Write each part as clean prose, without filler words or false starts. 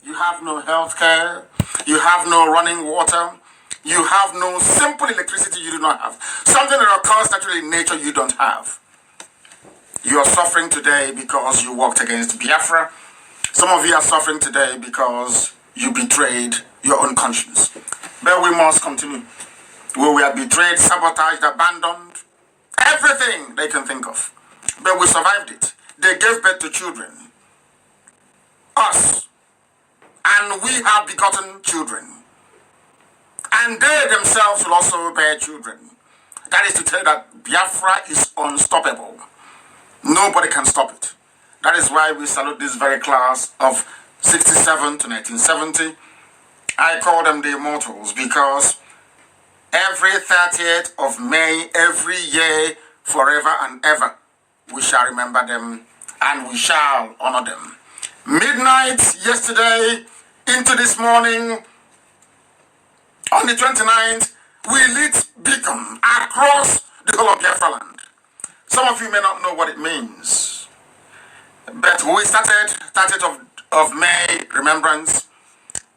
You have no health care. You have no running water. You have no simple electricity you do not have. Something that occurs naturally in nature you don't have. You are suffering today because you walked against Biafra. Some of you are suffering today because you betrayed your own conscience. But we must continue. We were betrayed, sabotaged, abandoned. Everything they can think of. But we survived it. They gave birth to children. Us. And we have begotten children. And they themselves will also bear children. That is to tell you that Biafra is unstoppable. Nobody can stop it. That is why we salute this very class of 67 to 1970. I call them the immortals because every 30th of May, every year, forever and ever, we shall remember them and we shall honor them. Midnight yesterday into this morning, on the 29th, we lit beacon across the whole of Biafra land. Some of you may not know what it means, but we started 30th of May remembrance.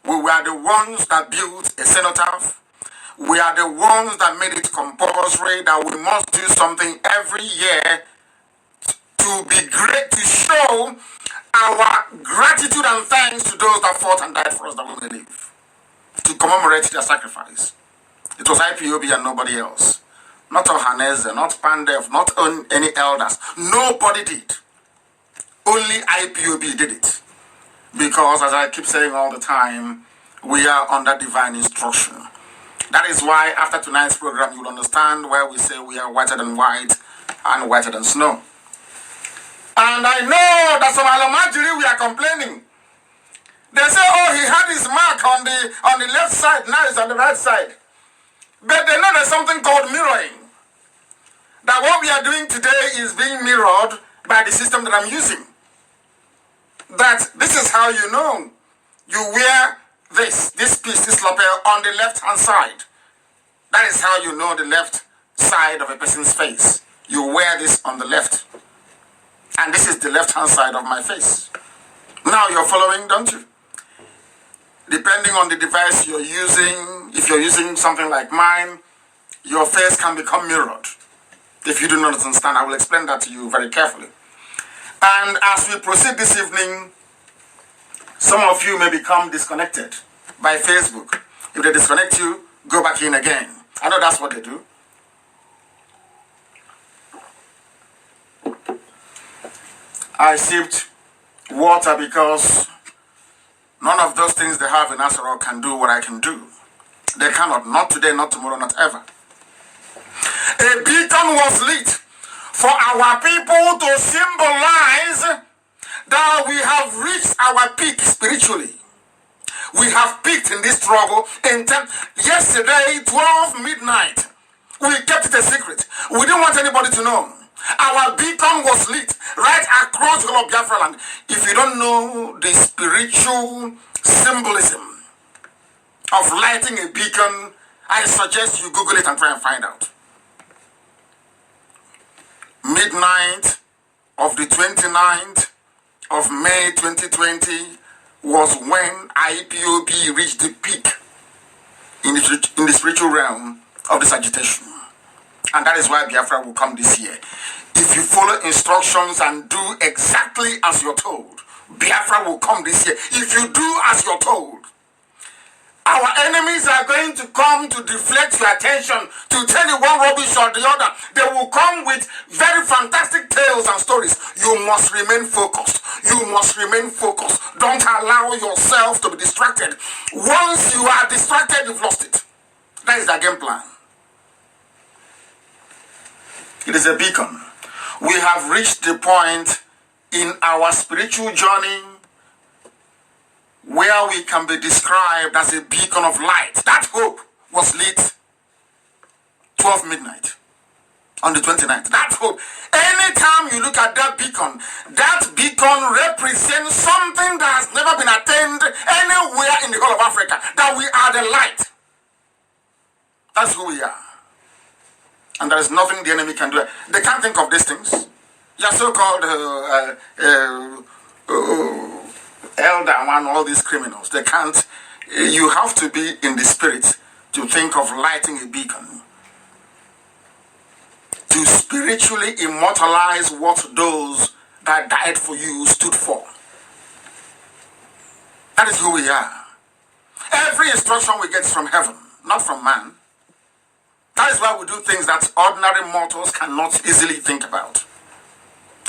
We were the ones that built a cenotaph. We are the ones that made it compulsory that we must do something every year to be great, to show our gratitude and thanks to those that fought and died for us that we may live, to commemorate their sacrifice. It was IPOB and nobody else. Not Ohaneze, not Pandef, not any elders. Nobody did. Only IPOB did it. Because, as I keep saying all the time, we are under divine instruction. That is why after tonight's program, you'll understand why we say we are whiter than white and whiter than snow. And I know that some Alamajiri, we are complaining. They say, oh, he had his mark on the left side, now it's on the right side. But they know there's something called mirroring. That what we are doing today is being mirrored by the system that I'm using. That this is how you know. You wear this piece, this lapel on the left-hand side. That is how you know the left side of a person's face. You wear this on the left. And this is the left-hand side of my face. Now you're following, don't you? Depending on the device you're using, if you're using something like mine, your face can become mirrored. If you do not understand, I will explain that to you very carefully. And as we proceed this evening, some of you may become disconnected by Facebook. If they disconnect you, go back in again. I know that's what they do. I sipped water because none of those things they have in Asari can do what I can do. They cannot. Not today, not tomorrow, not ever. A beacon was lit for our people to symbolize that we have reached our peak spiritually. We have peaked in this struggle. Yesterday, 12 midnight, we kept it a secret. We didn't want anybody to know. Our beacon was lit right across the whole of Biafra land. If you don't know the spiritual symbolism of lighting a beacon, I suggest you Google it and try and find out. Midnight of the 29th of May 2020 was when IPOB reached the peak in the spiritual realm of this agitation. And that is why Biafra will come this year. If you follow instructions and do exactly as you're told, Biafra will come this year. If you do as you're told, our enemies are going to come to deflect your attention, to tell you one rubbish or the other. They will come with very fantastic tales and stories. You must remain focused. You must remain focused. Don't allow yourself to be distracted. Once you are distracted, you've lost it. That is the game plan. It is a beacon. We have reached the point in our spiritual journey where we can be described as a beacon of light. That hope was lit 12 midnight on the 29th. That hope. Anytime you look at that beacon represents something that has never been attained anywhere in the whole of Africa. That we are the light. That's who we are. And there is nothing the enemy can do. They can't think of these things. Your so-called Elder One, all these criminals, they can't. You have to be in the spirit to think of lighting a beacon, to spiritually immortalize what those that died for you stood for. That is who we are. Every instruction we get is from heaven, not from man. That is why we do things that ordinary mortals cannot easily think about.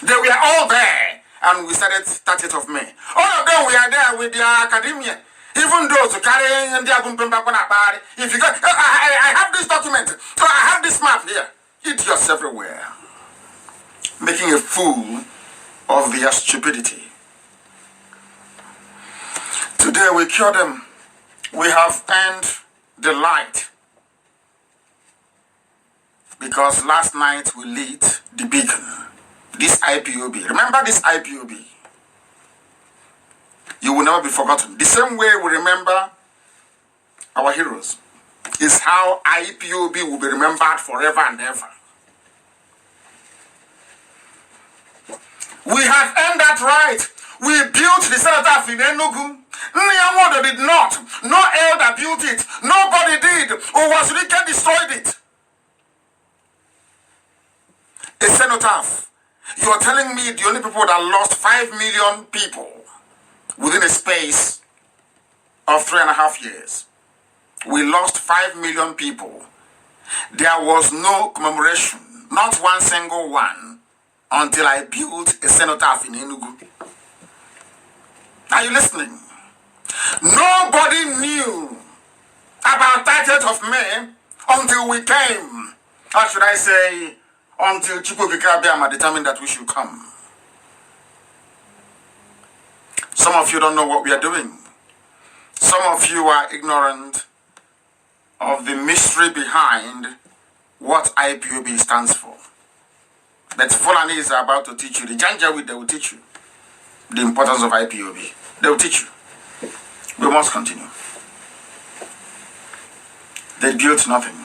They were all there, and we started 30th of May. All of them were there with their academia. Even those who carry in their if you go, I have this document, I have this map here. Idiots everywhere, making a fool of their stupidity. Today we cure them. We have earned the light, because last night we lit the beacon. This IPOB. Remember this IPOB. You will never be forgotten. The same way we remember our heroes is how IPOB will be remembered forever and ever. We have earned that right. We built the cenotaph in Enugu. Nyamodo did not. No elder built it. Nobody did. Who was wicked destroyed it. A cenotaph. You are telling me the only people that lost 5 million people within a space of 3.5 years. We lost 5 million people. There was no commemoration, not one single one, until I built a cenotaph in Enugu. Are you listening? Nobody knew about 30th of May until we came. Or should I say, until Chukwukikabiama determined that we should come. Some of you don't know what we are doing. Some of you are ignorant of the mystery behind what IPOB stands for. But Fulani is about to teach you. The Janjaweed, they will teach you the importance of IPOB. They will teach you. We must continue. They built nothing.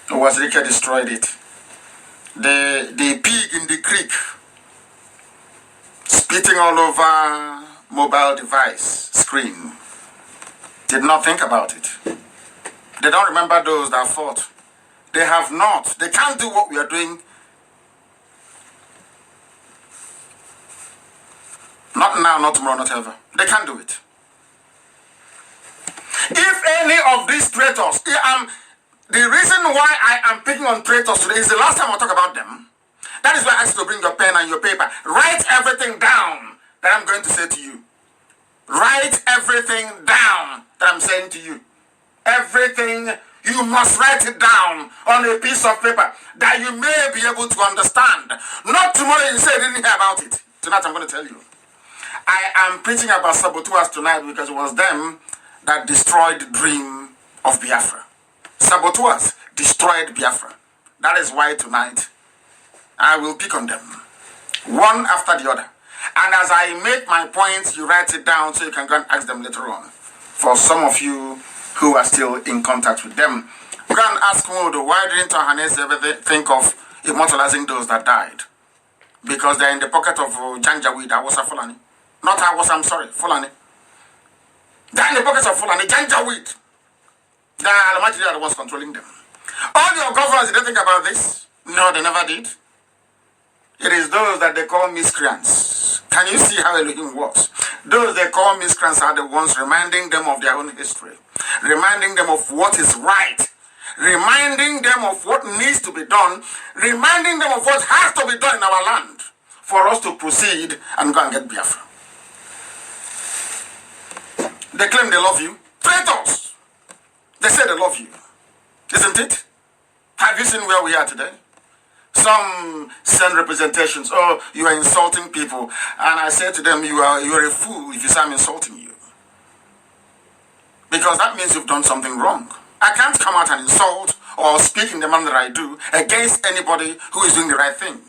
Wazirika destroyed it. The pig in the creek, spitting all over mobile device screen, did not think about it. They don't remember those that fought. They have not. They can't do what we are doing. Not now, not tomorrow, not ever. They can't do it. If any of these traitors, the reason why I am picking on traitors today is the last time I talk about them. That is why I asked you to bring your pen and your paper. Write everything down that I'm going to say to you. Write everything down that I'm saying to you. Everything, you must write it down on a piece of paper that you may be able to understand. Not tomorrow you say you didn't hear about it. Tonight I'm going to tell you. I am preaching about saboteurs tonight because it was them that destroyed the dream of Biafra. Saboteurs destroyed Biafra. That is why tonight I will pick on them, one after the other. And as I make my points, you write it down so you can go and ask them later on. For some of you who are still in contact with them, you can ask Modo, why didn't Ohanes ever think of immortalizing those that died? Because they're in the pocket of Janjaweed, Awasa Fulani. Not Awasa, I'm sorry, Fulani. They're in the pockets of Fulani, Janjaweed. The Alamaji are the ones controlling them. All your governors, did they think about this? No, they never did. It is those that they call miscreants. Can you see how Elohim works? Those they call miscreants are the ones reminding them of their own history, reminding them of what is right, reminding them of what needs to be done, reminding them of what has to be done in our land for us to proceed and go and get Biafra. They claim they love you. Traitors! They say they love you. Isn't it? Have you seen where we are today? Some send representations. Oh, you are insulting people. And I say to them, you are a fool if you say I'm insulting you. Because that means you've done something wrong. I can't come out and insult or speak in the manner that I do against anybody who is doing the right thing.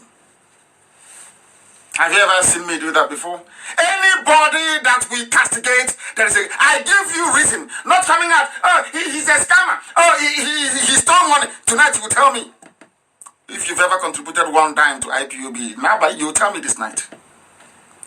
Have you ever seen me do that before? Anybody that we castigate, that is I give you reason. Not coming out, oh, he's a scammer. Oh, he stole money. Tonight you will tell me. If you've ever contributed one dime to IPOB, now but you tell me this night.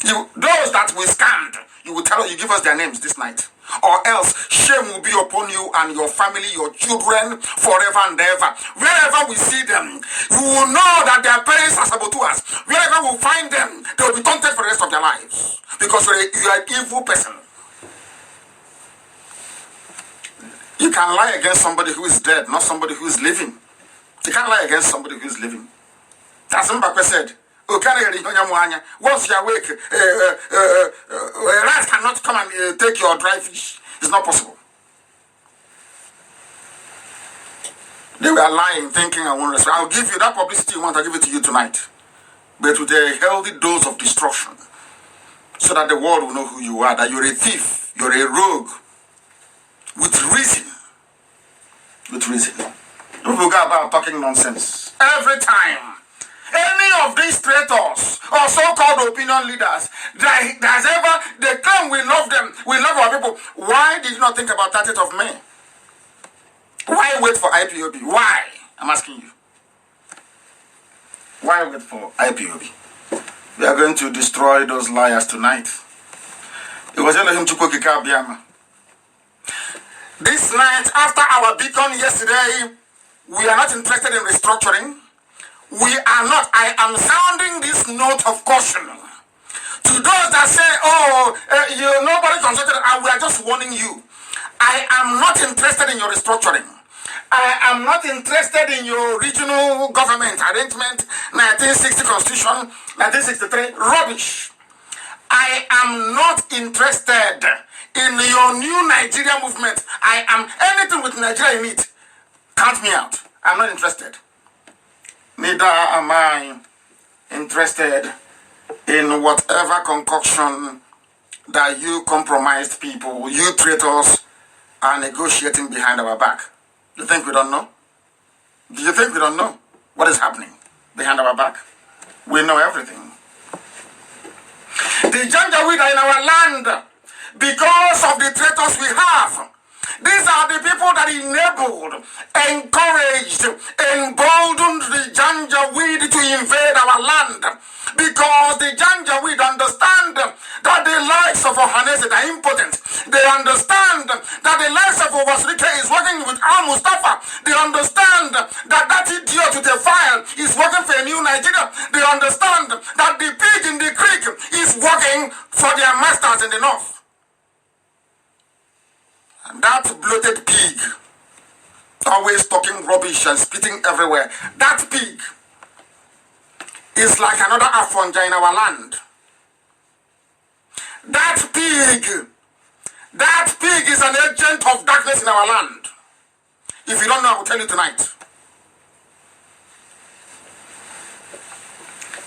Those that we scammed, You will tell us, you give us their names this night. Or else shame will be upon you and your family, your children, forever and ever. Wherever we see them, you will know that their parents are saboteurs. Wherever we find them, they will be taunted for the rest of their lives. Because you are an evil person. You can lie against somebody who is dead, not somebody who is living. You can't lie against somebody who is living. That's what Mbakwe said. Once you are awake, a rat cannot come and take your dry fish. It's not possible. They were lying, thinking I won't respect. I'll give you that publicity you want, I'll give it to you tonight. But with a healthy dose of destruction. So that the world will know who you are, that you're a thief, you're a rogue. With reason. With reason. People go about talking nonsense. Every time. Any of these traitors or so-called opinion leaders that's ever, they claim we love them, we love our people. Why did you not think about 30th of May? Why wait for IPOB? Why? I'm asking you. Why wait for IPOB? We are going to destroy those liars tonight. It was Elohim Chukwokika Abiyama. This night, after our beacon yesterday, we are not interested in restructuring. We are not. I am sounding this note of caution to those that say, nobody consulted, and we are just warning you. I am not interested in your restructuring. I am not interested in your regional government arrangement, 1960 Constitution, 1963, rubbish. I am not interested in your new Nigeria movement. I am anything with Nigeria in it. Count me out. I'm not interested. Neither am I interested in whatever concoction that you compromised people, you traitors, are negotiating behind our back. You think we don't know? Do you think we don't know what is happening behind our back? We know everything. The Janjaweed are in our land because of the traitors we have. These are the people that enabled, encouraged, emboldened the Janjaweed to invade our land. Because the Janjaweed understand that the likes of Ohanese are impotent. They understand that the likes of Owasrike is working with Al-Mustafa. They understand that that idiot with a file is working for a new Nigeria. They understand that the pig in the creek is working for their masters in the north. That bloated pig, always talking rubbish and spitting everywhere, that pig is like another Afonja in our land. That pig is an agent of darkness in our land. If you don't know, I will tell you tonight.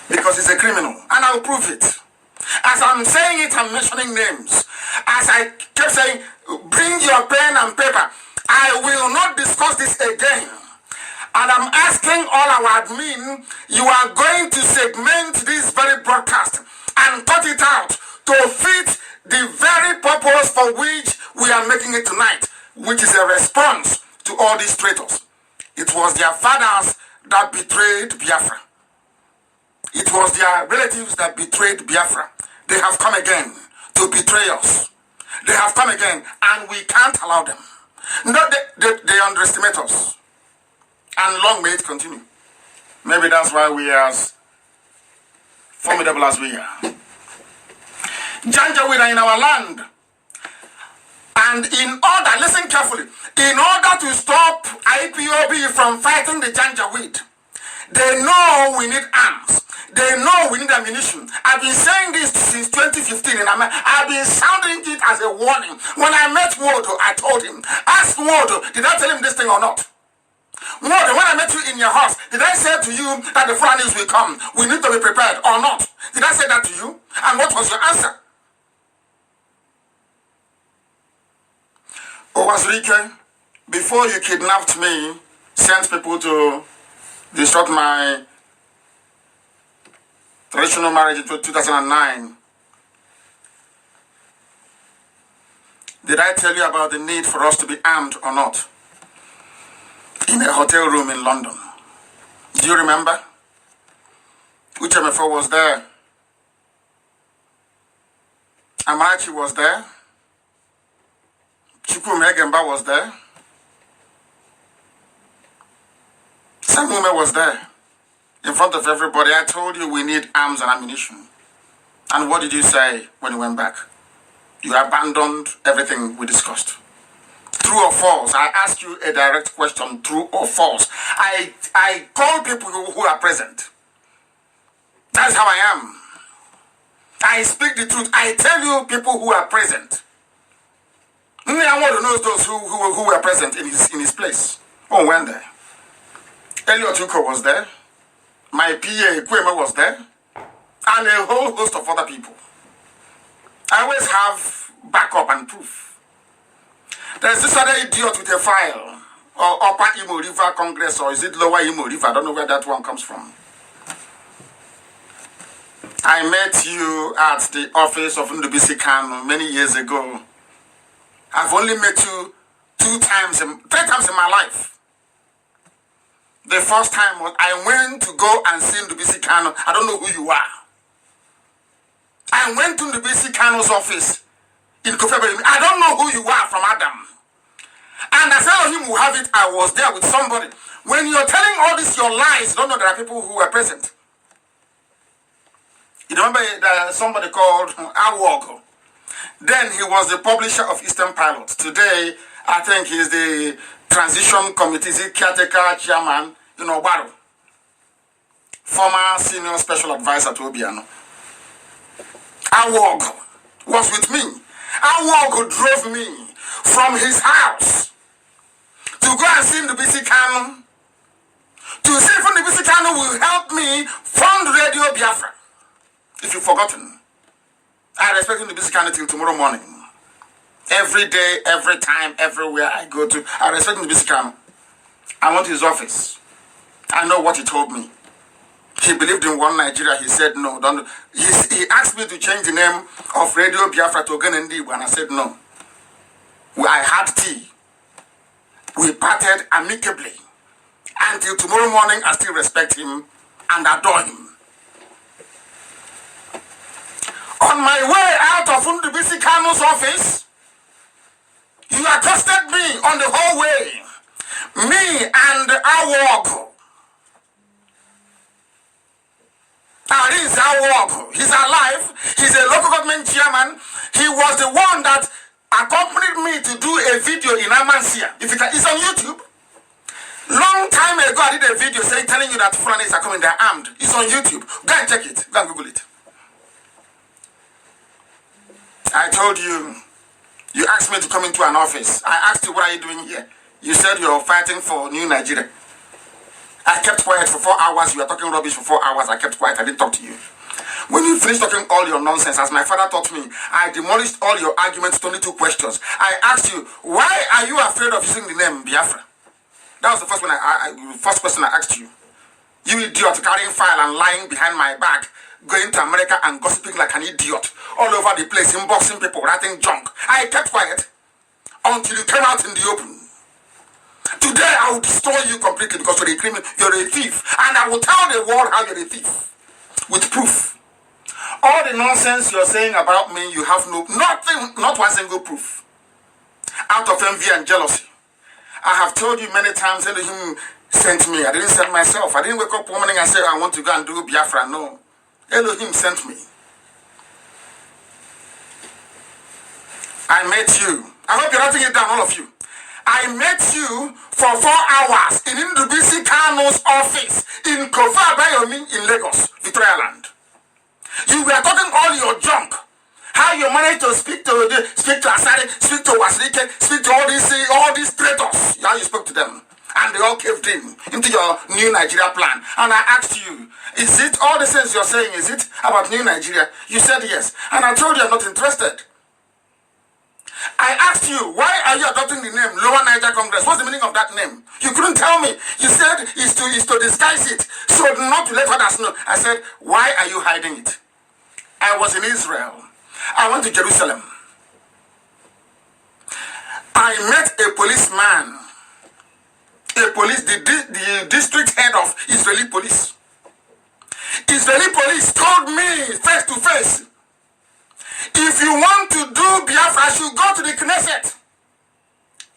Because he's a criminal, and I will prove it. As I'm saying it, I'm mentioning names. As I kept saying, bring your pen and paper. I will not discuss this again. And I'm asking all our admin, you are going to segment this very broadcast and cut it out to fit the very purpose for which we are making it tonight, which is a response to all these traitors. It was their fathers that betrayed Biafra. It was their relatives that betrayed Biafra. They have come again to betray us. They have come again, and we can't allow them. No, they underestimate us. And long may it continue. Maybe that's why we are as formidable as we are. Janjaweed are in our land. And in order, listen carefully, in order to stop IPOB from fighting the Janjaweed, they know we need arms. They know we need ammunition. I've been saying this since 2015 and I've been sounding it as a warning. When I met Wodo, I told him, ask Wodo, did I tell him this thing or not? Wodo, when I met you in your house, did I say to you that the Fulanis will come? We need to be prepared or not? Did I say that to you? And what was your answer? Owasrike, before you kidnapped me, sent people to disrupt my traditional marriage in 2009. Did I tell you about the need for us to be armed or not? In a hotel room in London. Do you remember? Which MFO was there? Amarachi was there. Chukwumegemba was there. Samume was there. In front of everybody, I told you we need arms and ammunition. And what did you say when you went back? You abandoned everything we discussed. True or false? I ask you a direct question, true or false. I call people who are present. That's how I am. I speak the truth. I tell you people who are present. I want to know those who were present in his place. Oh, when there. Elliot Uko was there. My PA Kweme was there. And a whole host of other people. I always have backup and proof. There's this other idiot with a file. Or Upper Imo River Congress, or is it Lower Imo River? I don't know where that one comes from. I met you at the office of Ndubisi Kanu many years ago. I've only met you 3 times in my life. The first time was I went to go and see Ndubisi Kanu. I don't know who you are. I went to Ndubisi Kanu's office in Kofebeli. I don't know who you are from Adam. And as Elohim will have it, I was there with somebody. When you're telling all this, your lies, you don't know there are people who were present. You remember somebody called Awog. Then he was the publisher of Eastern Pilot. Today, I think he's the transition committee caretaker chairman in Obaro. Former senior special advisor to Obiano. Awog was with me. Awog drove me from his house to go and see Ndubisi Kanu, to see if Ndubisi Kanu will help me fund Radio Biafra. If you've forgotten, I respect Ndubisi Kanu till tomorrow morning. Every day, every time, everywhere I go to, I respect Ndubisi Kanu. I went to his office. I know what he told me. He believed in one Nigeria. He said no. Don't. He asked me to change the name of Radio Biafra to Ogenendi, and I said no. I had tea. We parted amicably. Until tomorrow morning, I still respect him and adore him. On my way out of Ndubisi Kanu's office, you accosted me on the whole way. Me and Awog. He's Awog. He's alive. He's a local government chairman. He was the one that accompanied me to do a video in Amansia. If it's on YouTube. Long time ago, I did a video telling you that Fulanis are coming, they're armed. It's on YouTube. Go and check it. Go and Google it. I told you, you asked me to come into an office. I asked you, what are you doing here? You said you're fighting for New Nigeria. I kept quiet for 4 hours. You were talking rubbish for 4 hours. I kept quiet. I didn't talk to you. When you finished talking all your nonsense, as my father taught me, I demolished all your arguments to only 2 questions. I asked you, why are you afraid of using the name Biafra? That was the first first question I asked you. You idiot, carrying file and lying behind my back, going to America and gossiping like an idiot all over the place, inboxing people, writing junk. I kept quiet until you came out in the open. Today I will destroy you completely because you're a criminal, you're a thief, and I will tell the world how you're a thief with proof. All the nonsense you're saying about me, you have not one single proof. Out of envy and jealousy. I have told you many times, Elohim sent me. I didn't send myself. I didn't wake up one morning and say, I want to go and do Biafra. No. Elohim sent me. I met you. I hope you're writing it down, all of you. I met you for 4 hours in Ndubisi Kanu's office in Kofa Bayomi in Lagos, Victoria Land. You were talking all your junk. How you managed to speak to Asari, speak to Wasilike, speak to all these traitors. How you spoke to them. And they all caved in into your new Nigeria plan. And I asked you, is it all the things you're saying, is it about new Nigeria? You said yes. And I told you I'm not interested. I asked you, why are you adopting the name Lower Niger Congress? What's the meaning of that name? You couldn't tell me. You said it's to disguise it, so not to let others know. I said, why are you hiding it? I was in Israel. I went to Jerusalem. I met a policeman, the district head of Israeli police. Israeli police told me face to face, If you want to do Biafra, you should go to the Knesset.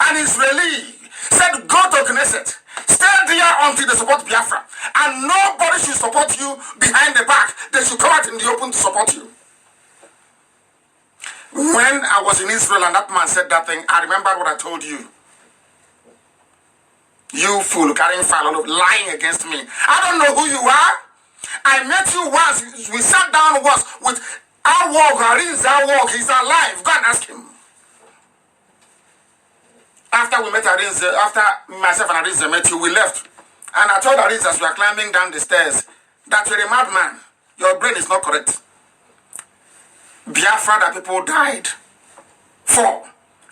An Israeli said, go to Knesset. Stay there until they support Biafra. And nobody should support you behind the back. They should come out in the open to support you. When I was in Israel and that man said that thing, I remembered what I told you. You fool, carrying file, lying against me. I don't know who you are. I met you once. We sat down once with our walk, our walk. He's alive. Go and ask him. After we met Arinze, after myself and Arinze met you, we left. And I told Arinze as we were climbing down the stairs that you're a madman. Your brain is not correct. Biafra that people died for.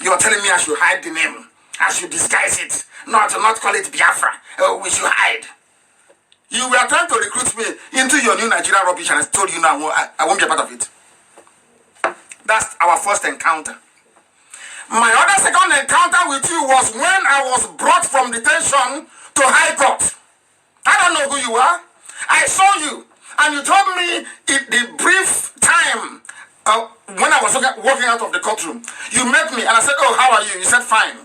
You're telling me I should hide the name. I should disguise it. Not call it Biafra. Oh, we should hide. You were trying to recruit me into your new Nigeria rubbish, and I told you now I won't be a part of it. That's our first encounter. My other second encounter with you was when I was brought from detention to High Court. I don't know who you are. I saw you, and you told me in the brief time when I was walking out of the courtroom, you met me, and I said, oh, how are you? You said, fine.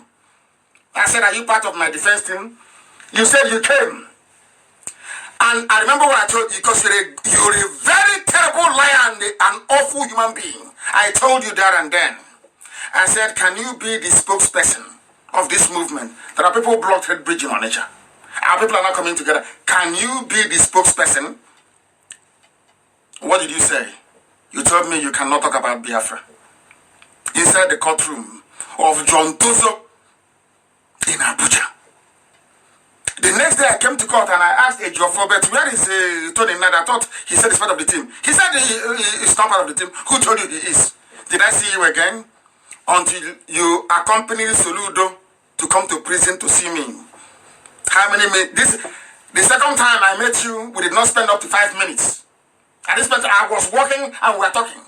I said, are you part of my defense team? You said you came. And I remember what I told you, because you're a very terrible liar and an awful human being. I told you there and then. I said, can you be the spokesperson of this movement? There are people blocked Red Bridge in Onitsha. Our people are not coming together. Can you be the spokesperson? What did you say? You told me you cannot talk about Biafra. Inside the courtroom of John Tuzo in Abuja. The next day I came to court and I asked Ejiofor, where is Tony Nada? I thought he said he's part of the team. He said he's not part of the team. Who told you he is? Did I see you again? Until you accompanied Soludo to come to prison to see me. How many minutes? The second time I met you, we did not spend up to 5 minutes. At this point, I was walking and we were talking.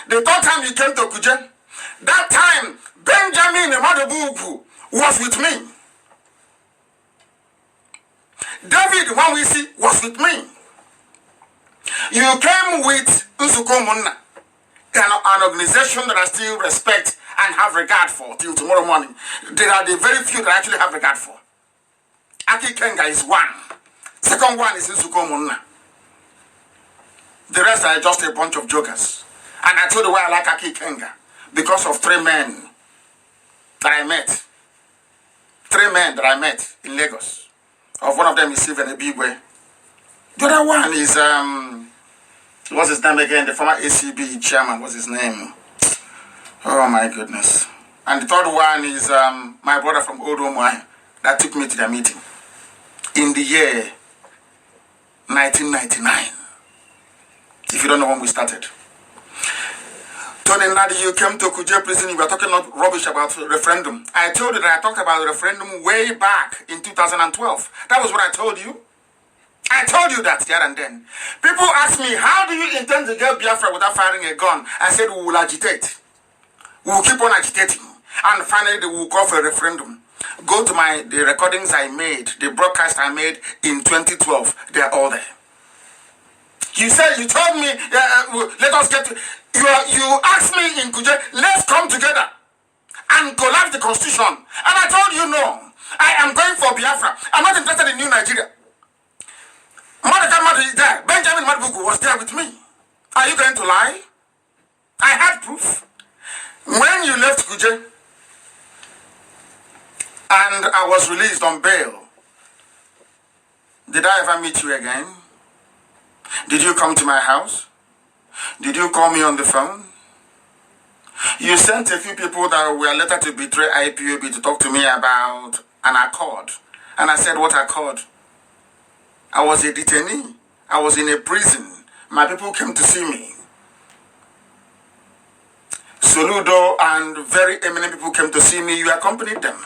The third time you came to Kuje, that time, Benjamin Madobugu was with me. David Wanwisi was with me. You came with Nsuko Munna, an organization that I still respect and have regard for till tomorrow morning. There are the very few that I actually have regard for. Aki Kenga is one. Second one is Nsuko Munna. The rest are just a bunch of jokers. And I told you why I like Aki Kenga. Because of 3 men that I met. 3 men that I met in Lagos. Of one of them is Stephen Ebigwe. The other one is, what's his name again? The former ACB chairman, what's his name? Oh my goodness. And the third one is my brother from Odomwai that took me to the meeting. In the year 1999. If you don't know when we started. Tony Nadi, you came to Kuje prison, you were talking rubbish about referendum. I told you that I talked about the referendum way back in 2012. That was what I told you. I told you that there and then. People ask me, how do you intend to get Biafra without firing a gun? I said, we will agitate. We will keep on agitating. And finally, they will call for a referendum. Go to the recordings I made, the broadcast I made in 2012. They are all there. You said, you told me, let us get to, you asked me in Kuje, let's come together and collapse the constitution. And I told you no, I am going for Biafra. I'm not interested in New Nigeria. Madaka Madu is there. Benjamin Madubugu was there with me. Are you going to lie? I had proof. When you left Kuje and I was released on bail, did I ever meet you again? Did you come to my house? Did you call me on the phone? You sent a few people that were later to betray IPOB to talk to me about an accord. And I said, what accord? I was a detainee. I was in a prison. My people came to see me. Soludo and very eminent people came to see me. You accompanied them.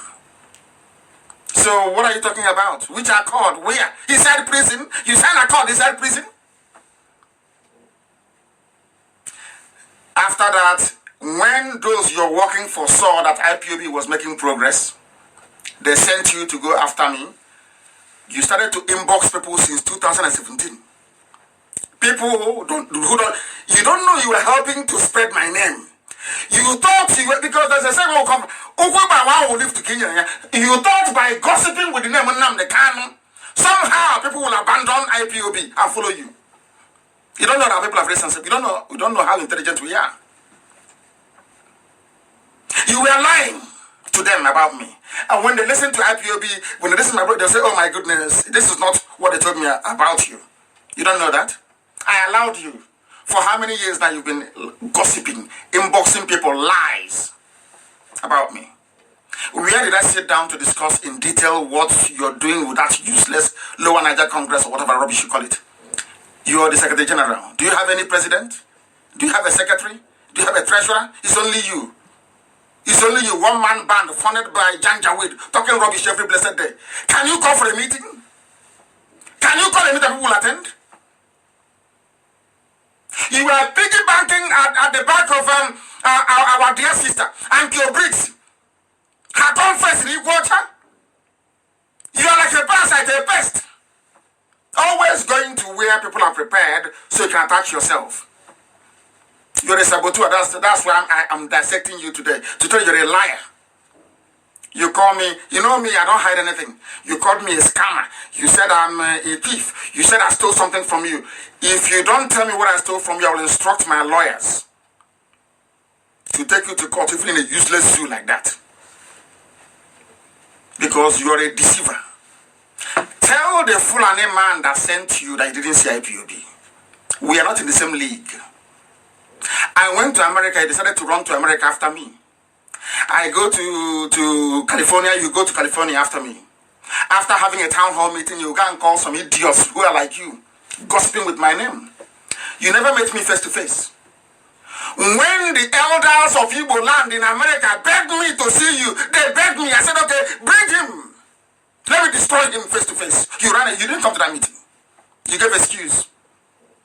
So what are you talking about? Which accord? Where? Inside prison? You signed an accord inside prison? After that, when those you're working for saw that IPOB was making progress, they sent you to go after me. You started to inbox people since 2017. People who don't, you don't know you were helping to spread my name. You thought you were, because there's a saying who live to Kenya. You thought by gossiping with the name of MNK, somehow people will abandon IPOB and follow you. You don't know that people have relationship. You don't know how intelligent we are. You were lying to them about me. And when they listen to IPOB, when they listen to my brother, they'll say, oh my goodness, this is not what they told me about you. You don't know that? I allowed you. For how many years now you've been gossiping, inboxing people lies about me? Where did I sit down to discuss in detail what you're doing with that useless Lower Niger Congress or whatever rubbish you call it? You are the Secretary General. Do you have any president? Do you have a secretary? Do you have a treasurer? It's only you. It's only you, one-man band funded by Jan Jawid, talking rubbish every blessed day. Can you call for a meeting? Can you call a meeting that people will attend? You were piggybanking at the back of our dear sister, Auntie Briggs. Her conference in water. You are like a parasite, a pest. Always going to where people are prepared so you can attach yourself. You're a saboteur. That's why I'm dissecting you today. To tell you you're a liar. You call me, you know me, I don't hide anything. You called me a scammer. You said I'm a thief. You said I stole something from you. If you don't tell me what I stole from you, I will instruct my lawyers to take you to court even in a useless zoo like that. Because you are a deceiver. Tell the Fulani man that sent you that he didn't see IPOB. We are not in the same league. I went to America. He decided to run to America after me. I go to California. You go to California after me. After having a town hall meeting, you go and call some idiots who are like you, gossiping with my name. You never met me face to face. When the elders of Igbo land in America begged me to see you, they begged me. I said, okay, bring him. Let me destroy him face to face. You ran it. You didn't come to that meeting. You gave excuse.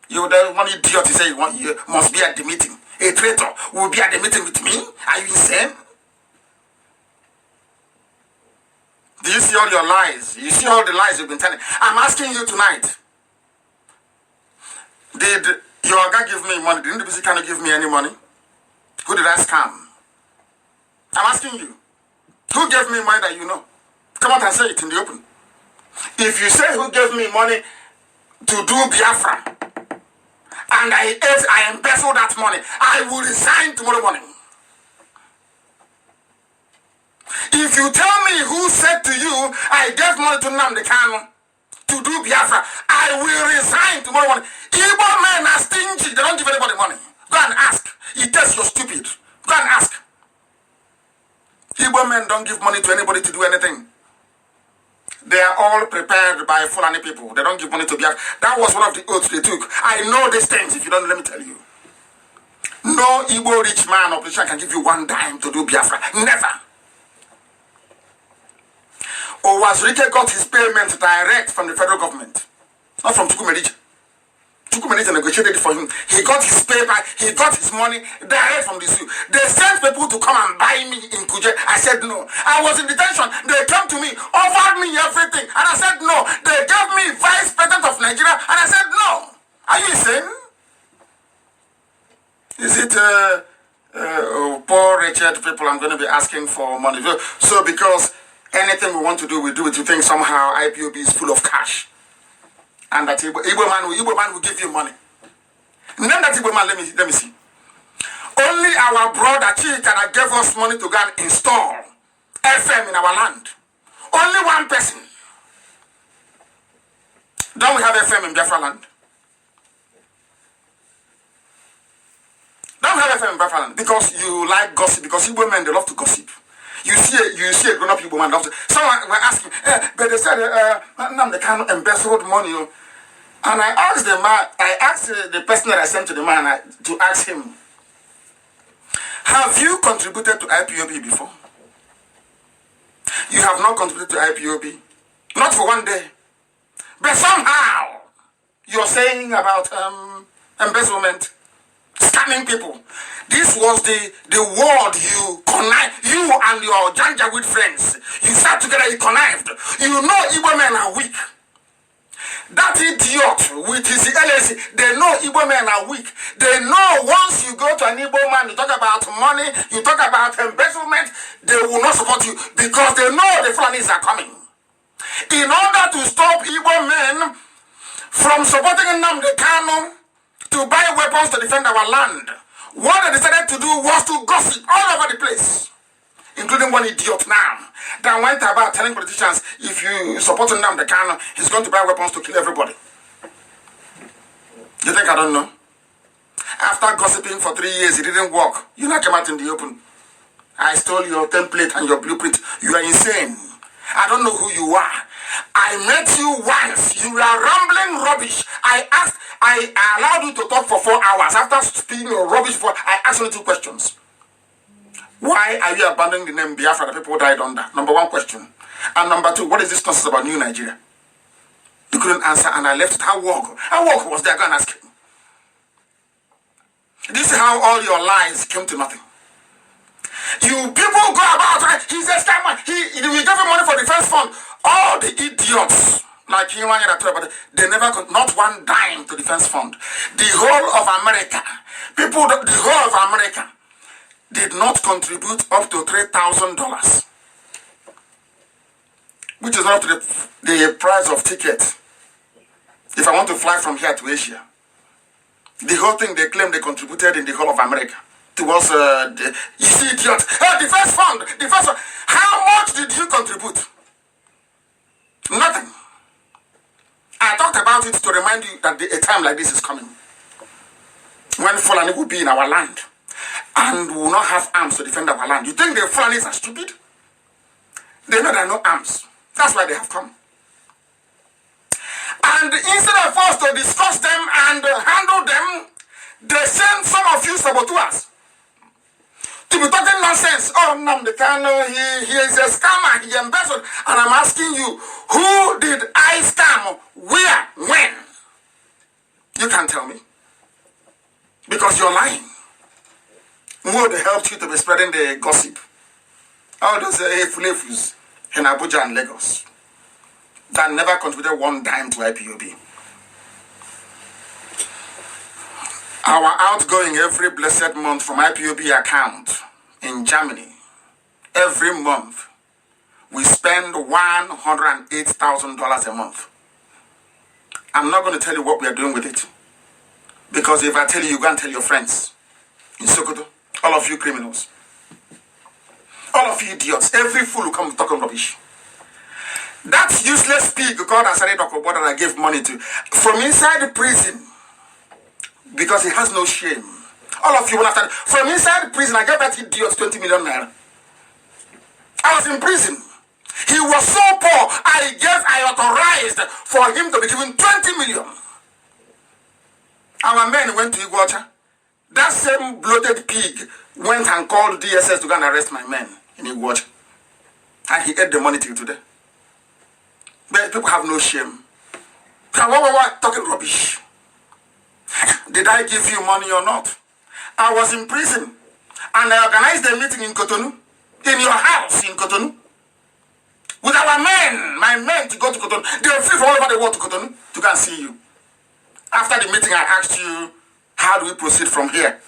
You the one idiot to say you must be at the meeting. A traitor will be at the meeting with me. Are you insane? Do you see all your lies? You see all the lies you've been telling? I'm asking you tonight. Did your guy give me money? Didn't the BC kind of give me any money? Who did I scam? I'm asking you. Who gave me money that you know? Come out and say it in the open. If you say who gave me money to do Biafra, and I embezzled that money, I will resign tomorrow morning. If you tell me who said to you, I gave money to MNK to do Biafra, I will resign tomorrow morning. Igbo men are stingy. They don't give anybody money. Go and ask. It tells you're stupid. Go and ask. Igbo men don't give money to anybody to do anything. They are all prepared by Fulani people. They don't give money to Biafra. That was one of the oaths they took. I know these things. If you don't, let me tell you. No Igbo rich man or politician can give you one dime to do Biafra. Never. Owazurike got his payment direct from the federal government. Not from Chukwumerija. Chukwumerija negotiated it for him. He got his paper, he got his money direct from the zoo. They sent people to come and buy me in Kuje. I said no. I was in detention. They came to me, offered me everything. And I said no. They gave me vice president of Nigeria. And I said no. Are you insane? Is it poor, wretched people I'm going to be asking for money? So because anything we want to do, we do it. You think somehow IPOB is full of cash. And that Igbo man will give you money. Name that Igbo man, let me see. Only our brother Chika that gave us money to go and install FM in our land. Only one person. Don't we have FM in Biafra land? Don't have FM in Biafra land because you like gossip. Because Igbo men, they love to gossip. You see a grown-up people man. Someone were asking, but they said, MNK embezzled money. And I asked the man, the person that I sent to the man to ask him, have you contributed to IPOB before? You have not contributed to IPOB. Not for one day. But somehow, you're saying about embezzlement, scamming people. This was the word you and your Janjaweed friends, you sat together, you connived. You know Igbo men are weak. That idiot with his LAC, they know Igbo men are weak. They know once you go to an Igbo man, you talk about money, you talk about embezzlement, they will not support you because they know the Fulanis are coming. In order to stop Igbo men from supporting Nnamdi Kanu to buy weapons to defend our land, what they decided to do was to gossip all over the place, including one idiot now that went about telling politicians, if you support Nnamdi Kanu, he's going to buy weapons to kill everybody. You think I don't know? After gossiping for 3 years, it didn't work. You now came out in the open. I stole your template and your blueprint. You are insane. I don't know who you are. I met you once. You were rambling rubbish. I allowed you to talk for 4 hours. After speaking your rubbish I asked you 2 questions. Why are you abandoning the name Biafra that people died under? Number 1 question. And number 2, what is this nonsense about New Nigeria? You couldn't answer and I left it. How work was there? Go and ask him. This is how all your lies came to nothing. You people go about, he's a scammer. We gave him money for defense fund. All the idiots like him, they never got not 1 dime to defense fund. The whole of America, the whole of America did not contribute up to $3,000, which is not the price of ticket. If I want to fly from here to Asia, the whole thing they claim they contributed in the whole of America towards you see, idiot. Defense fund. How much did you contribute? Nothing. I talked about it to remind you that a time like this is coming, when Fulani will be in our land and will not have arms to defend our land. You think the Fulanis are stupid? They know there are no arms. That's why they have come. And instead of us to discuss them and handle them, they send some of you saboteurs to be talking nonsense. Oh, Nnamdi Kanu, he is a scammer, he embezzled. And I'm asking you, who did I scam? Where? When? You can't tell me. Because you're lying. Who would help you to be spreading the gossip? All those efulefus in Abuja and Lagos that never contributed 1 dime to IPOB. Our outgoing every blessed month from IPOB account in Germany, every month, we spend $108,000 a month. I'm not going to tell you what we are doing with it. Because if I tell you, you go and tell your friends in Sokoto, all of you criminals, all of you idiots, every fool who come talking rubbish. That useless pig called Asari Dokobo that I gave money to, from inside the prison, because he has no shame. All of you, from inside the prison, I gave that idiot 20 million naira. I was in prison. He was so poor, I authorized for him to be given 20 million. Our men went to Iguacha. That same bloated pig went and called DSS to go and arrest my men in Iguacha. And he ate the money till today. But people have no shame. What? Talking rubbish. Did I give you money or not? I was in prison and I organized a meeting in Cotonou, in your house in Cotonou, with our men, my men to go to Cotonou. They were free from all over the world to Cotonou to go and see you. After the meeting, I asked you, how do we proceed from here?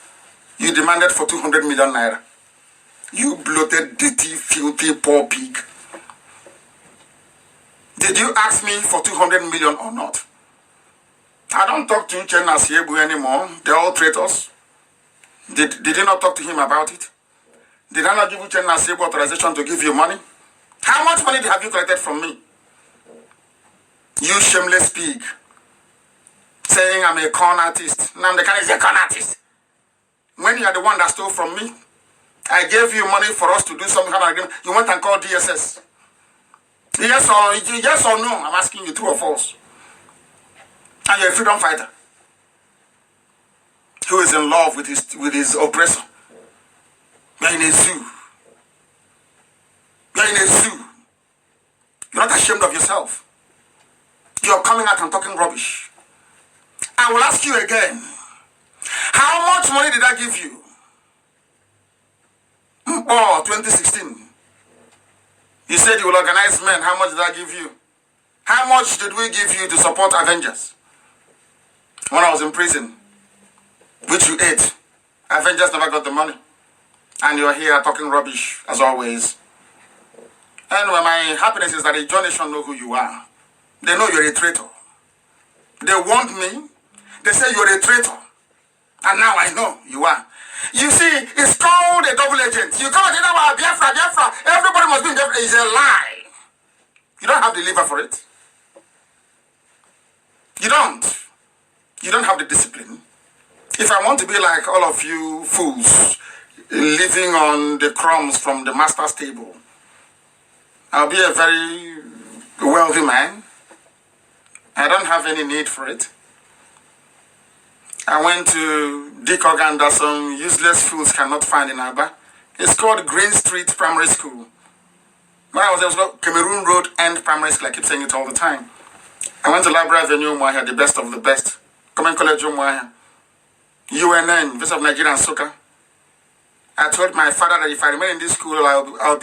You demanded for 200 million naira. You bloated, dirty, filthy, poor pig. Did you ask me for 200 million or not? I don't talk to Uchenna Siebu anymore. They're all traitors. Did you not talk to him about it? Did I not give Uchenna Siebu authorization to give you money? How much money have you collected from me? You shameless pig. Saying I'm a con artist. Nnamdi Kanu is a con artist. When you are the one that stole from me, I gave you money for us to do some kind of agreement. You went and called DSS. Yes or no? I'm asking you, true or false? And you're a freedom fighter who is in love with his oppressor. You're in a zoo. You're in a zoo. You're not ashamed of yourself. You're coming out and talking rubbish. I will ask you again. How much money did I give you? Oh, 2016. You said you will organize men. How much did I give you? How much did we give you to support Avengers when I was in prison? Which you ate. Avengers never got the money. And you're here talking rubbish, as always. Anyway, my happiness is that the John Nation know who you are. They know you're a traitor. They want me. They say you're a traitor. And now I know you are. You see, it's called a double agent. You come and say, no, Biafra, Biafra. Everybody must be in Biafra. It's a lie. You don't have the liver for it. You don't. You don't have the discipline. If I want to be like all of you fools, living on the crumbs from the master's table, I'll be a very wealthy man. I don't have any need for it. I went to Dick Oganda, some useless fools cannot find in Aba. It's called Green Street Primary School. When I was there, it was called Cameroon Road End Primary School. I keep saying it all the time. I went to Library Avenue, Umuahia, the best of the best. Common College, Umuahia. UNN, University of Nigeria and Soka. I told my father that if I remain in this school, I'll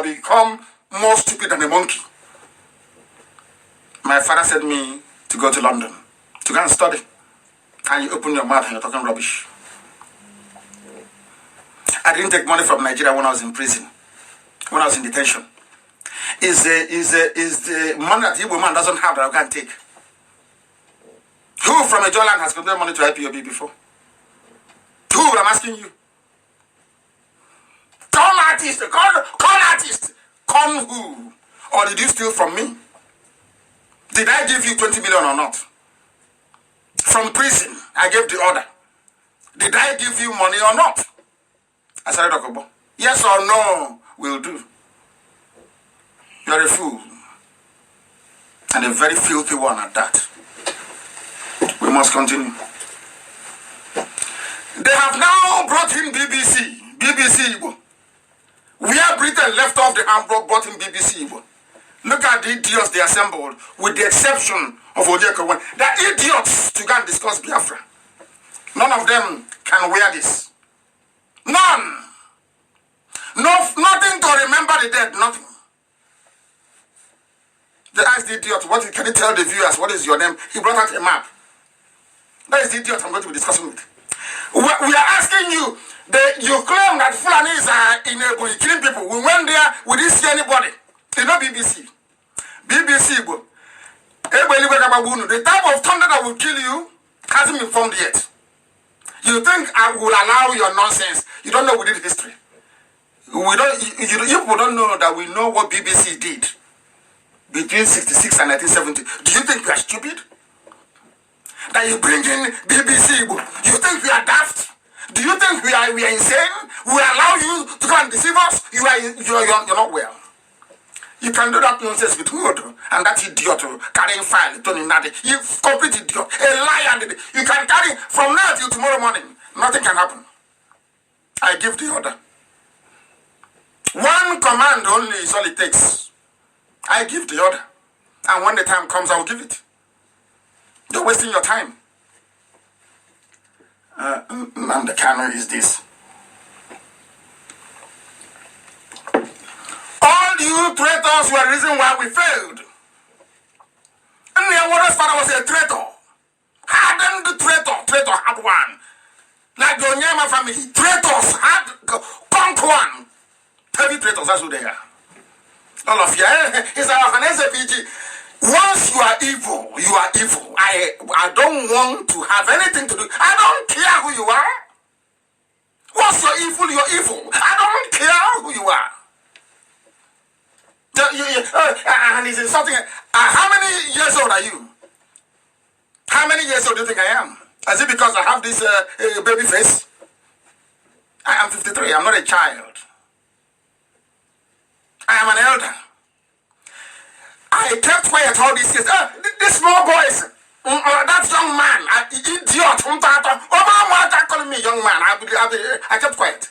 become more stupid than a monkey. My father said me to go to London to go and study. And you open your mouth and you're talking rubbish. I didn't take money from Nigeria when I was in prison, when I was in detention. Is the money that the Igbo man doesn't have that I can't take? Who from a Joland has given money to IPOB before? Who? I'm asking you. Call artist, call artist. Come who? Or did you steal from me? Did I give you 20 million or not? From prison, I gave the order. Did I give you money or not? I said, Okobo, yes or no will do. You're a fool. And a very filthy one at that. We must continue. They have now brought in BBC. BBC Igbo. Where Britain left off the hand brought in BBC Igbo. Look at the idiots they assembled, with the exception of Ojeko. They're idiots to go and discuss Biafra. None of them can wear this. None. Nothing to remember the dead, nothing. They asked the idiot, can you tell the viewers, what is your name? He brought out a map. That is the idiot I'm going to be discussing with. We are asking you, you claim that Fulanis are in Ebony killing people. We went there, we didn't see anybody. You know BBC. BBC, the type of thunder that will kill you hasn't been formed yet. You think I will allow your nonsense? You don't know we did history. You people don't know that we know what BBC did between 66 and 1970. Do you think we are stupid? That you bring in BBC? You think we are daft? Do you think we are insane? We allow you to come and deceive us? You're not well. You can do that nonsense with Udo and that idiot carrying file, Tony Nadi. You complete idiot, a liar. You can carry from now till tomorrow morning. Nothing can happen. I give the order. One command only is all it takes. I give the order. And when the time comes, I will give it. You're wasting your time. And the canon is this. All you traitors were the reason why we failed. And your mother's father was a traitor. Hardened traitor had one. Like the Onyema family, traitors had conquered one. Heavy traitors, that's who they are. All of you. It's an SAPG. Once you are evil, you are evil. I don't want to have anything to do. I don't care who you are. Once you're evil. I don't care who you are. And he's insulting. How many years old are you? How many years old do you think I am? Is it because I have this baby face? I am 53. I'm not a child. I am an elder. I kept quiet all these years. These small boys, that young man, idiot, calling me young man. I kept quiet.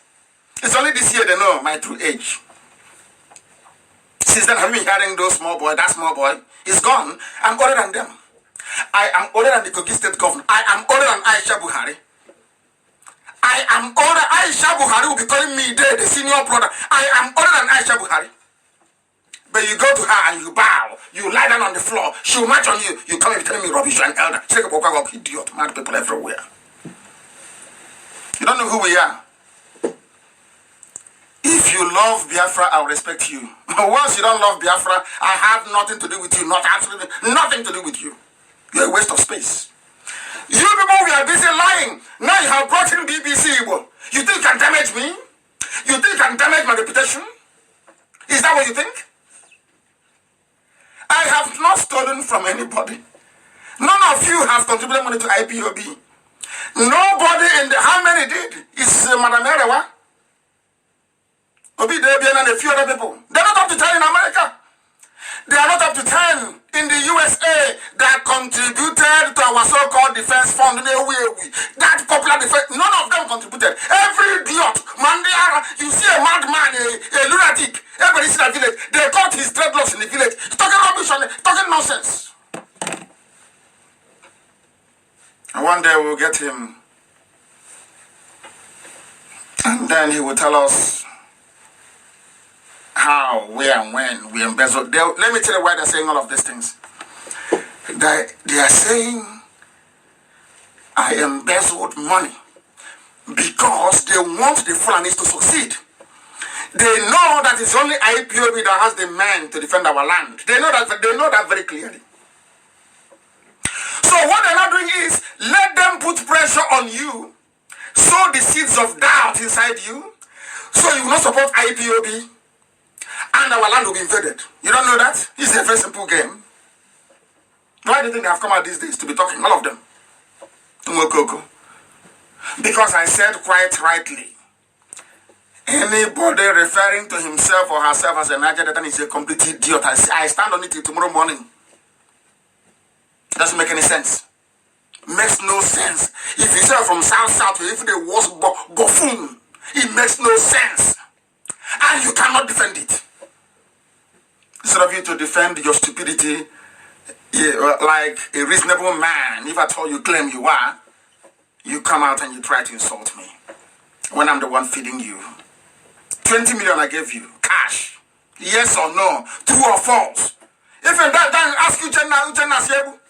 It's only this year they know my true age. Since then, I've been hearing those small boy, that small boy is gone. I'm older than them. I am older than the Kogi State governor. I am older than Aisha Buhari. I am older. Aisha Buhari will be calling me the senior brother. I am older than Aisha Buhari. but you go to her and you bow, you lie down on the floor, she will march on you, you come and telling me rubbish, you're an elder. Idiot, mad people everywhere. You don't know who we are. If you love Biafra, I'll respect you. Once you don't love Biafra, I have nothing to do with you, not absolutely nothing to do with you. You're a waste of space. You people, we are busy lying. Now you have brought in BBC Igbo. You think you can damage me? You think you can damage my reputation? Is that what you think? I have not stolen from anybody. None of you have contributed money to IPOB. Nobody in the... How many did? It's Madam Erewa, Obi Debian, and a few other people. They're not up to 10 in America. They are not up to 10 in the USA that contributed to our so-called defense fund. That popular defense, none of them contributed. Every idiot, Mandiara, you see a madman, a lunatic, everybody in the village, they caught his dreadlocks in the village, talking rubbish, talking nonsense. And one day we'll get him, and then he will tell us how, where, and when we embezzled. Let me tell you why they're saying all of these things. They are saying I embezzled money because they want the Fulanis to succeed. They know that it's only IPOB that has the men to defend our land. They know that very clearly. So what they're not doing is let them put pressure on you, sow the seeds of doubt inside you, so you will not support IPOB, and our land will be invaded. You don't know that? It's a very simple game. Why do you think they have come out these days to be talking? All of them. Because I said quite rightly, anybody referring to himself or herself as a Niger Delta is a complete idiot. I stand on it till tomorrow morning. Doesn't make any sense. Makes no sense. If you say from south, if they was buffoon, it makes no sense. And you cannot defend it. Instead of you to defend your stupidity like a reasonable man, if at all you claim you are, you come out and you try to insult me when I'm the one feeding you. 20 million I gave you, cash. Yes or no, true or false. If in that time ask you, Jenna Siebu.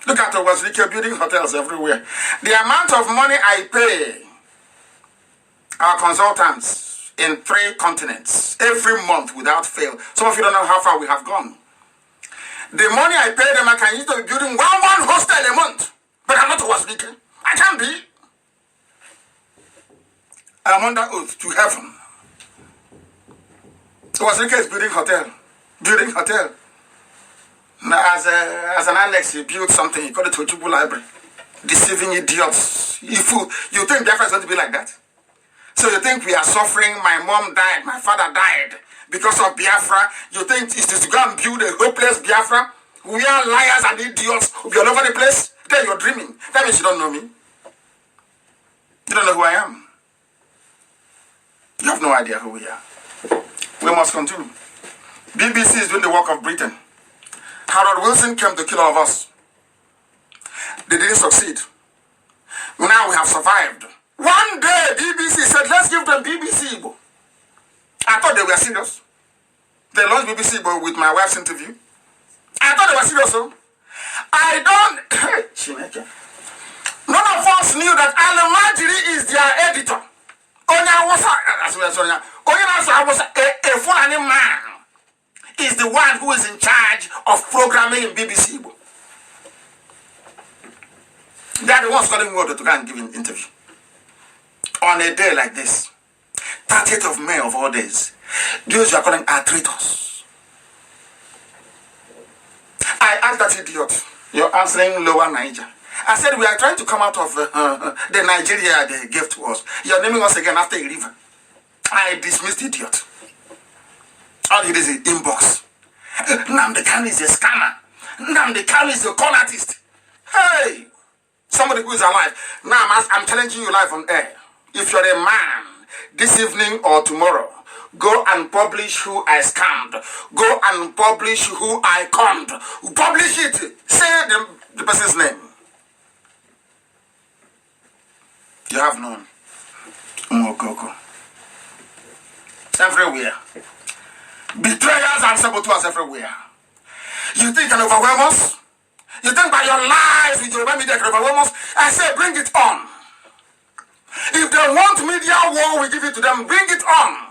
Look at Wazirike building hotels everywhere. The amount of money I pay our consultants in 3 continents every month without fail. Some of you don't know how far we have gone. The money I pay them, I can use to be building one hostel a month. But I'm not Wazirike. I can't be. I'm under oath to heaven. Wazirike is building hotel. Building hotel. Now, as an annex, he built something, he called it Ojubu Library. Deceiving idiots. You think Biafra is going to be like that? So you think we are suffering? My mom died, my father died because of Biafra. You think it is to go and build a hopeless Biafra? We are liars and idiots who be all over the place? Then you're dreaming. That means you don't know me. You don't know who I am. You have no idea who we are. We must continue. BBC is doing the work of Britain. Harold Wilson came to kill all of us. They didn't succeed. Now we have survived. One day, BBC said, let's give them BBC Igbo. I thought they were serious. They launched BBC Igbo with my wife's interview. I thought they were serious. So I don't... None of us knew that Alamajiri is their editor. A Fulani man is the one who is in charge of programming in BBC Igbo. They are the ones calling me to go and give an interview. On a day like this, 30th of May of all days, those you are calling are traitors. I asked that idiot, you're answering Lower Niger. I said, we are trying to come out of the Nigeria they gave to us. You're naming us again after a river. I dismissed the idiot. All it is inbox. Nnamdi Kanu is a scammer. Nnamdi Kanu is a con artist. Hey! Somebody who is alive. Now I'm challenging you live on air. If you're a man, this evening or tomorrow, go and publish who I scammed. Go and publish who I conned. Publish it. Say the person's name. You have known. Mokoko. Everywhere. Betrayers and saboteurs everywhere. You think you can overwhelm us? You think by your lies with your media can overwhelm us? I say bring it on. If they want media war, we give it to them. Bring it on.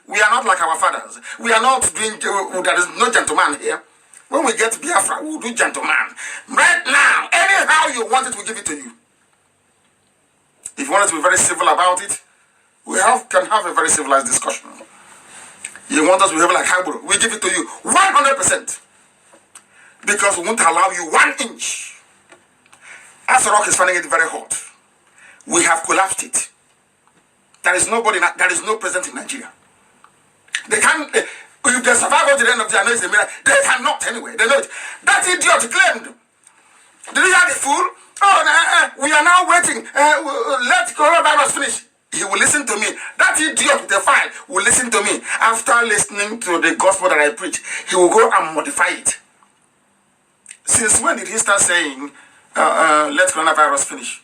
We are not like our fathers. We are not doing, there is no gentleman here. When we get Biafra, we'll do gentleman. Right now, anyhow you want it, we give it to you. If you want us to be very civil about it, we can have a very civilized discussion. You want us to behave like Hybrid, we give it to you 100%. Because we won't allow you 1 inch. As the rock is finding it very hot. We have collapsed it. There is nobody, there is no president in Nigeria. They can't, if they survive to the end of their days, they cannot anyway. They know it. That idiot claimed. Did you hear the fool? Oh, we are now waiting. Let coronavirus finish. He will listen to me. That idiot with the file will listen to me. After listening to the gospel that I preach, he will go and modify it. Since when did he start saying, let coronavirus finish?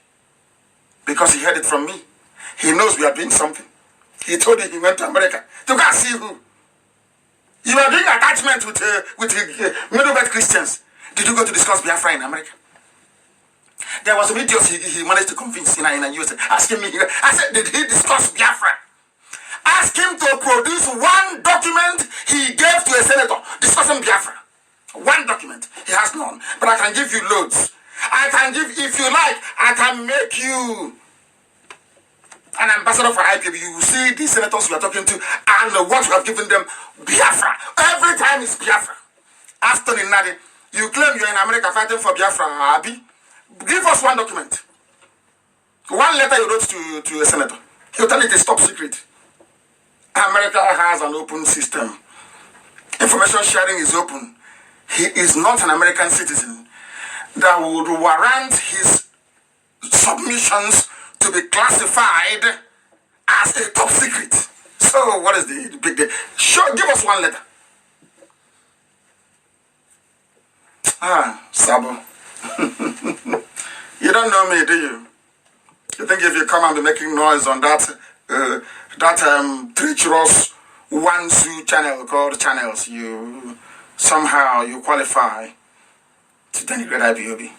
Because he heard it from me. He knows we are doing something. He told you he went to America to go and see who. You are doing attachment with middle-belt Christians. Did you go to discuss Biafra in America? There was some idiots he managed to convince in the USA. Ask him. I said, did he discuss Biafra? Ask him to produce 1 document he gave to a senator discussing Biafra. 1 document. He has none. But I can give you loads. I can give, if you like, I can make you an ambassador for IPB. You will see these senators we are talking to and what we have given them. Biafra. Every time it's Biafra. After the Nadi, you claim you're in America fighting for Biafra, Abi. Give us 1 document. 1 letter you wrote to a senator. He'll tell it is top secret. America has an open system. Information sharing is open. He is not an American citizen that would warrant his submissions to be classified as a top secret. So what is the big deal? Sure, give us 1 letter. Sabo. You don't know me, do you? You think if you come and be making noise on that treacherous one-su channel called Channels, you somehow you qualify to denigrate IPOB?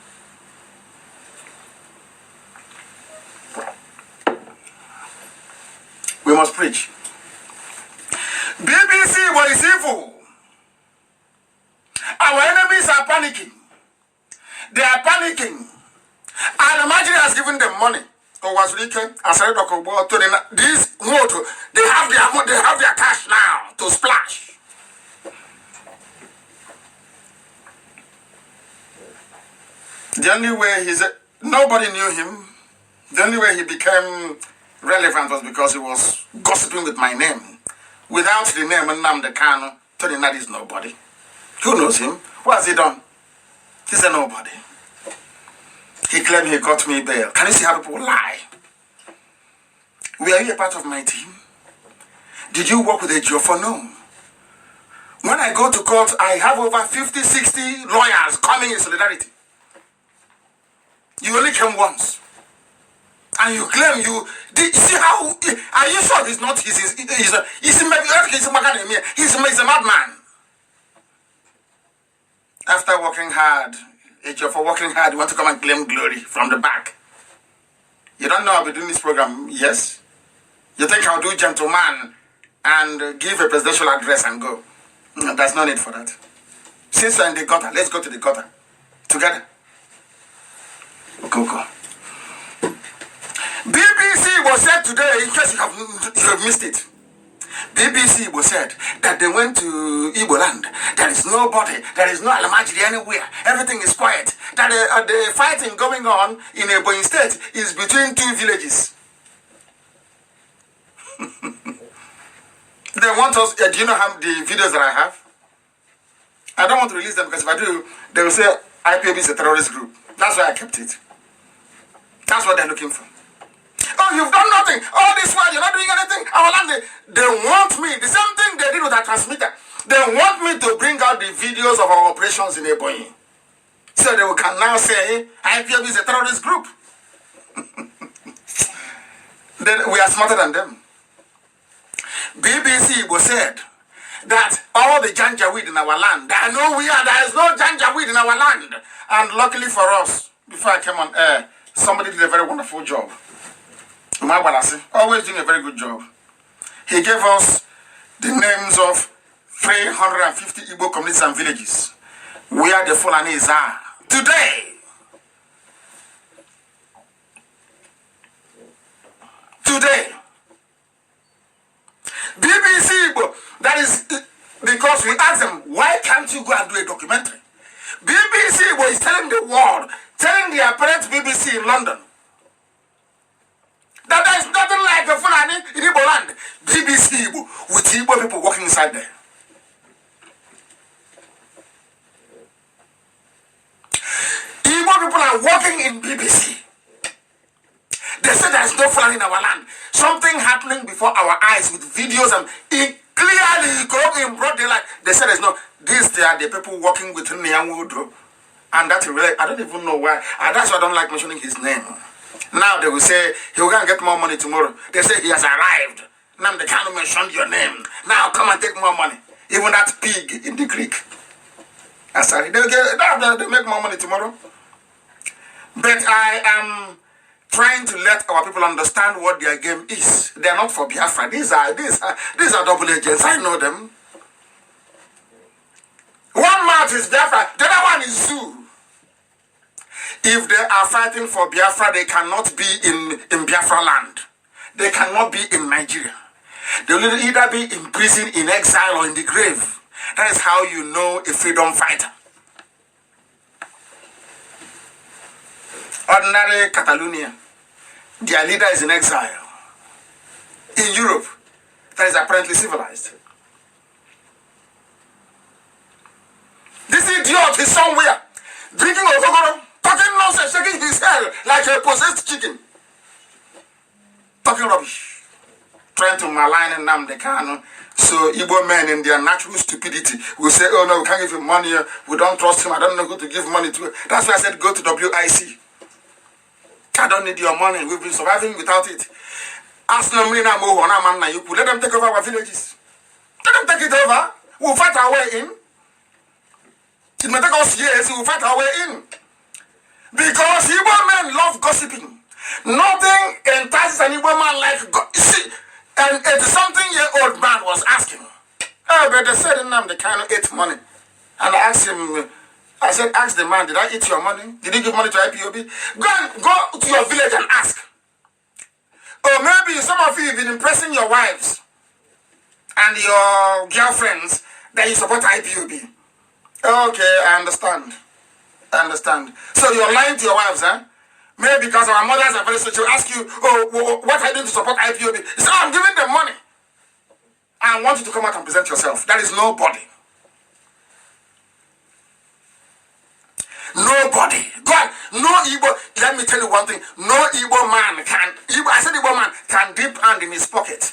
We must preach. BBC was evil. Our enemies are panicking. They are panicking. And imagine has given them money. Or was Rike, asari to these moto, they have their cash now to splash. The only way nobody knew him. The only way he became relevant was because he was gossiping with my name. Without the name Nnamdi Kanu, Tony Nadi is nobody. Who knows him? What has he done? He's a nobody. He claimed he got me bail. Can you see how people lie? Were you a part of my team? Did you work with a Geoffrey? No. When I go to court, I have over 50, 60 lawyers coming in solidarity. You only came once. And you claim see how, are you sure he's not, he's a madman. After working hard, for working hard, you want to come and claim glory from the back. You don't know I'll be doing this program, yes? You think I'll do gentleman and give a presidential address and go? No, there's no need for that. Since we're in the gutter, let's go to the gutter. Together. Go. BBC was said today, in case you have missed it. BBC was said that they went to Igbo land. There is nobody. There is no Alamajiri anywhere. Everything is quiet. That the fighting going on in Ebonyi State is between 2 villages. They want us. Do you know how the videos that I have? I don't want to release them because if I do, they will say IPOB is a terrorist group. That's why I kept it. That's what they're looking for. Oh, you've done nothing. All this while you're not doing anything. Our land, they want me. The same thing they did with our transmitter. They want me to bring out the videos of our operations in Ebonyi. So they can now say IPOB is a terrorist group. Then we are smarter than them. BBC was said that all the janjaweed in our land, there is no janjaweed in our land. And luckily for us, before I came on air, somebody did a very wonderful job. Always doing a very good job. He gave us the names of 350 Igbo communities and villages where the Fulanis are today. BBC Igbo, that is because we asked them, why can't you go and do a documentary? BBC Igbo is telling the world, telling the apparent BBC in London, that there is nothing like a Fulani in Igbo land. BBC Igbo, with Igbo people walking inside there. Igbo people are walking in BBC. They say there is no Fulani in our land. Something happening before our eyes with videos and clearly in broad daylight. They say there's no. These they are the people walking with Nyangudo. And that's really, I don't even know why. And that's why I don't like mentioning his name. Now they will say he will go and get more money tomorrow. They say he has arrived. Now they can't mention your name. Now come and take more money. Even that pig in the creek. Asari, they'll make more money tomorrow. But I am trying to let our people understand what their game is. They are not for Biafra. These are double agents. I know them. One mouth is Biafra, the other one is Zoo. If they are fighting for Biafra, they cannot be in Biafra land. They cannot be in Nigeria. They will either be in prison, in exile, or in the grave. That is how you know a freedom fighter. Ordinary Catalonia, their leader is in exile. In Europe, that is apparently civilized. This idiot is somewhere, drinking alcohol, talking nonsense, shaking his head like a possessed chicken. Talking rubbish. Trying to malign Nnamdi Kanu. So Igbo men in their natural stupidity will say, oh no, we can't give him money, we don't trust him, I don't know who to give money to. That's why I said go to WIC. I don't need your money, we've been surviving without it. Ask Namrina Moho, let them take over our villages. Let them take it over. We'll fight our way in. It may take us years, we'll fight our way in. Because Igbo men love gossiping. Nothing entices an Igbo man like gossip. And a something-year-old man was asking, oh, but they said they kind of ate money. And I asked him, I said, ask the man, did I eat your money? Did you give money to IPOB? Go to your village and ask. Or maybe some of you have been impressing your wives and your girlfriends that you support IPOB. Okay, I understand. So you're lying to your wives, huh? Maybe because our mothers are very social. Ask you, oh, what are you doing to support IPOB? You say, oh, I'm giving them money. I want you to come out and present yourself. That is nobody. Nobody. Go on. No Igbo. Let me tell you one thing. No Igbo man can. I said Igbo man can dip hand in his pocket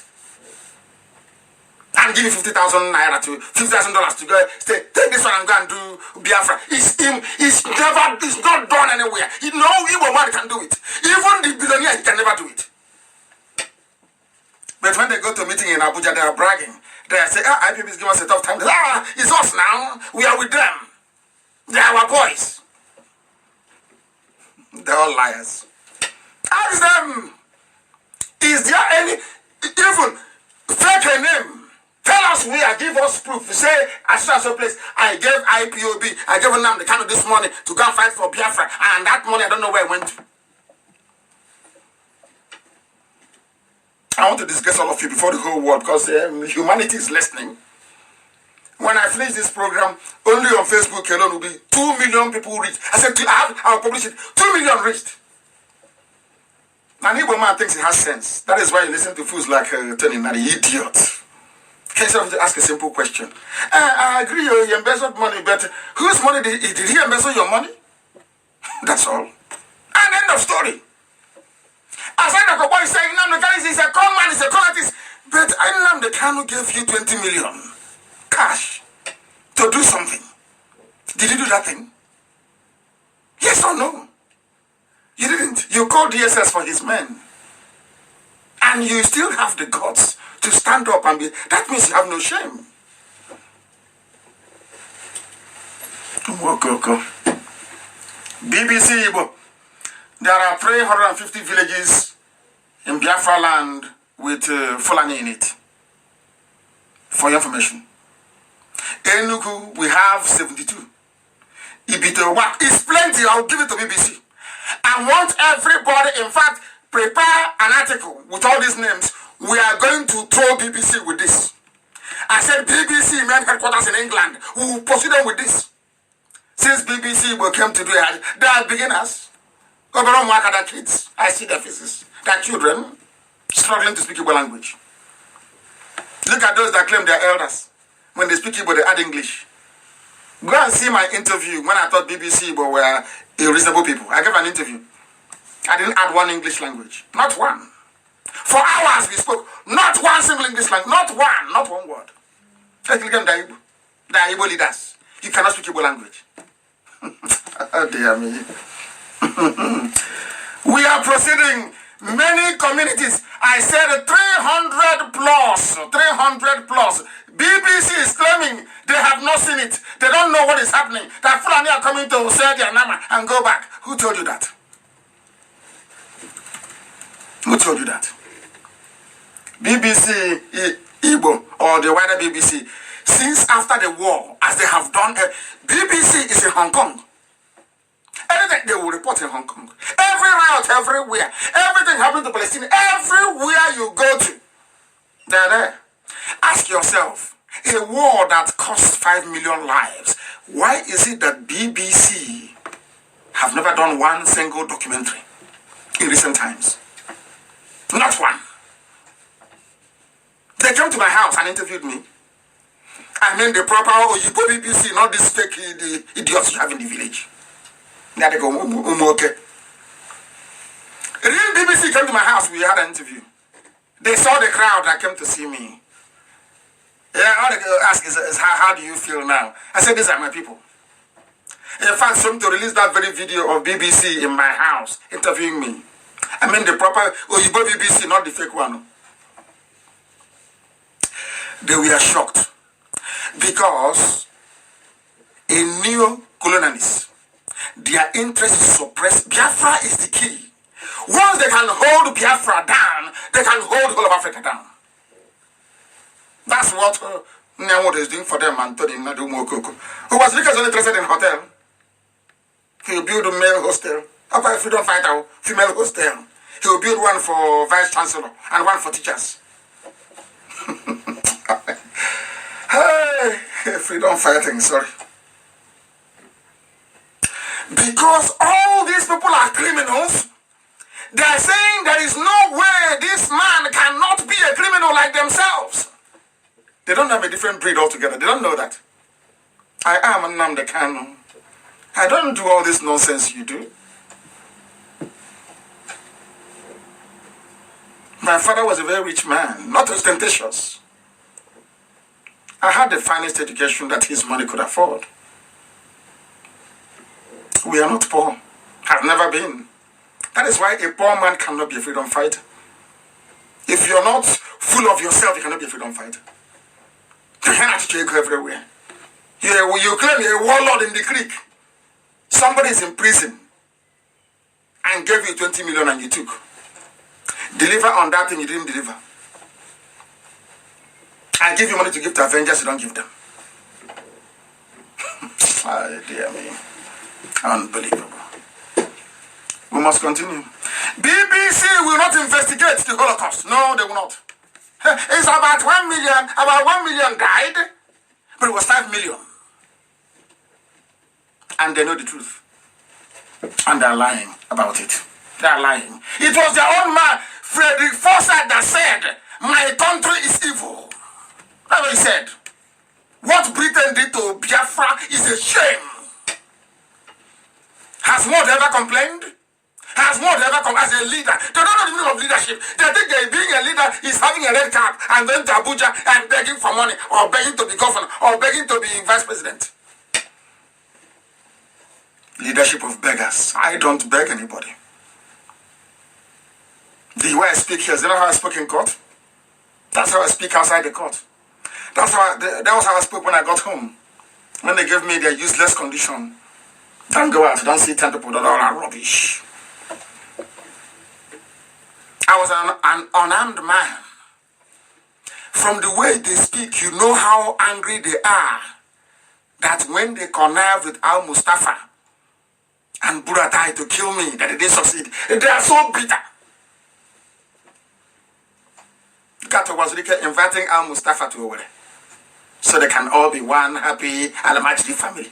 and give you 50,000 naira to $50,000 to go. Say, take this one and go and do Biafra. It's not done anywhere. No Igbo man can do it. Even the billionaire, he can never do it. But when they go to a meeting in Abuja, they are bragging. They say, IPB is giving us a tough time. It's us now. We are with them. They are our boys. They're all liars. Ask them, is there any, even fake a name? Tell us where, give us proof. Say, at such a place, I gave IPOB, I gave them the kind of this money to go and fight for Biafra, and that money, I don't know where it went to. I want to discuss all of you before the whole world, because humanity is listening. When I finish this program, only on Facebook alone will be 2 million people reached. I said, I'll publish it. 2 million reached. An Igbo man thinks he has sense. That is why you listen to fools like Tony, an idiot. Can you ask a simple question? I agree you embezzled money, but whose money did he embezzle your money? That's all. And end of story. As I boy is saying, Nnamdi Kanu is a con man, is a con artist. But Nnamdi Kanu gave you 20 million cash to do something. Did you do that thing? Yes or no? You didn't. You called DSS for his men. And And you still have the guts to stand up and be, that means you have no shame. BBC Igbo. There are 350 villages in Biafra land with Fulani in it. For your information. Enugu, we have 72. Ibito, what is plenty, I'll give it to BBC. I want everybody, in fact, prepare an article with all these names. We are going to throw BBC with this. I said BBC main headquarters in England. We will pursue them with this. Since BBC will come to do it, they are beginners. Overall, work at their kids. I see their faces. Their children struggling to speak Igbo language. Look at those that claim they are elders. When they speak Igbo, they add English. Go and see my interview when I thought BBC Igbo were reasonable people. I gave an interview. I didn't add one English language. Not one. For hours we spoke. Not one single English language. Not one word. They are Igbo leaders. You cannot speak Igbo language. Oh dear me. We are proceeding. Many communities. I said 300 plus. BBC is claiming they have not seen it. They don't know what is happening. That Fulani are coming to sell their nama and go back. Who told you that? Who told you that? BBC Igbo or the wider BBC, since after the war, as they have done, BBC is in Hong Kong. Anything they will report in Hong Kong. Every riot, everywhere. Everything happening to Palestine. Everywhere you go to, they're there. Ask yourself, a war that cost 5 million lives, why is it that BBC have never done one single documentary in recent times? Not one. They came to my house and interviewed me. I mean the proper Oyibo BBC, not this fake the idiots you have in the village. There they go, okay. Real BBC came to my house, we had an interview. They saw the crowd that came to see me. Yeah, all they ask is how do you feel now? I said, these are my people. In fact, some to release that very video of BBC in my house interviewing me. I mean the proper Oyibo BBC, not the fake one. They were shocked because a neo-colonialist, their interest is suppressed. Biafra is the key. Once they can hold Biafra down, they can hold whole of Africa down. That's what Nyawodo is doing for them and Tony Nadumokoko, who was because only interested in hotel. He will build a male hostel. How if you don't fight out female hostel? He will build one for vice chancellor and one for teachers. Hey, freedom fighting, sorry. Because all these people are criminals, they are saying there is no way this man cannot be a criminal like themselves. They don't have a different breed altogether. They don't know that. I am Nnamdi Kanu. I don't do all this nonsense you do. My father was a very rich man, not ostentatious. I had the finest education that his money could afford. We are not poor. Have never been. That is why a poor man cannot be a freedom fighter. If you're not full of yourself, you cannot be a freedom fighter. You cannot take everywhere. You claim you're a warlord in the creek. Somebody is in prison and gave you 20 million and you took. Deliver on that thing you didn't deliver. I give you money to give to Avengers, you don't give them. Oh, dear me. Unbelievable. We must continue. BBC will not investigate the Holocaust. No, they will not. It's about 1 million. About 1 million died, but it was 5 million. And they know the truth. And they're lying about it. They're lying. It was their own man, Frederick Forsyth, that said, my country is evil. That's what he said. What Britain did to Biafra is a shame. Has Maud ever complained? Has Maud ever come as a leader? They don't know the meaning of leadership. They think being a leader is having a red cap and going to Abuja and begging for money or begging to be governor or begging to be vice president. Leadership of beggars. I don't beg anybody. The way I speak here, is you know how I spoke in court? That's how I speak outside the court. That was how I spoke when I got home. When they gave me their useless condition. Don't go out, don't see 10 people, that all are rubbish. I was an unarmed man. From the way they speak, you know how angry they are. That when they connived with Al Mustafa and Buratai to kill me, that they didn't succeed. They are so bitter. Gato was inviting Al Mustafa to Owerri, so they can all be one happy Al-Majri family.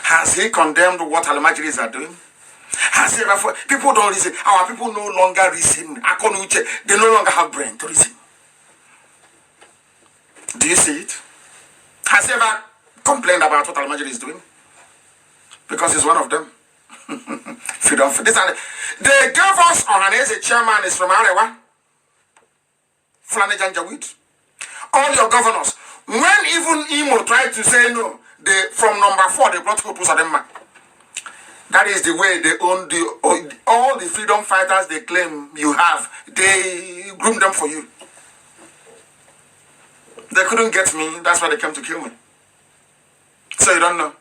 Has he condemned what Al-Majris are doing? Has he referred? People don't reason. Our people no longer reason. They no longer have brain to reason. Do you see it? Has he ever complained about what Al-Majri is doing? Because he's one of them. Freedom. They gave us Ohanese chairman is from Arewa. Fulani Janjaweed. All your governors. When even Imo tried to say no, from number 4 they brought Hopu Sademma. That is the way they own all the freedom fighters they claim you have. They groom them for you. They couldn't get me. That's why they came to kill me. So you don't know.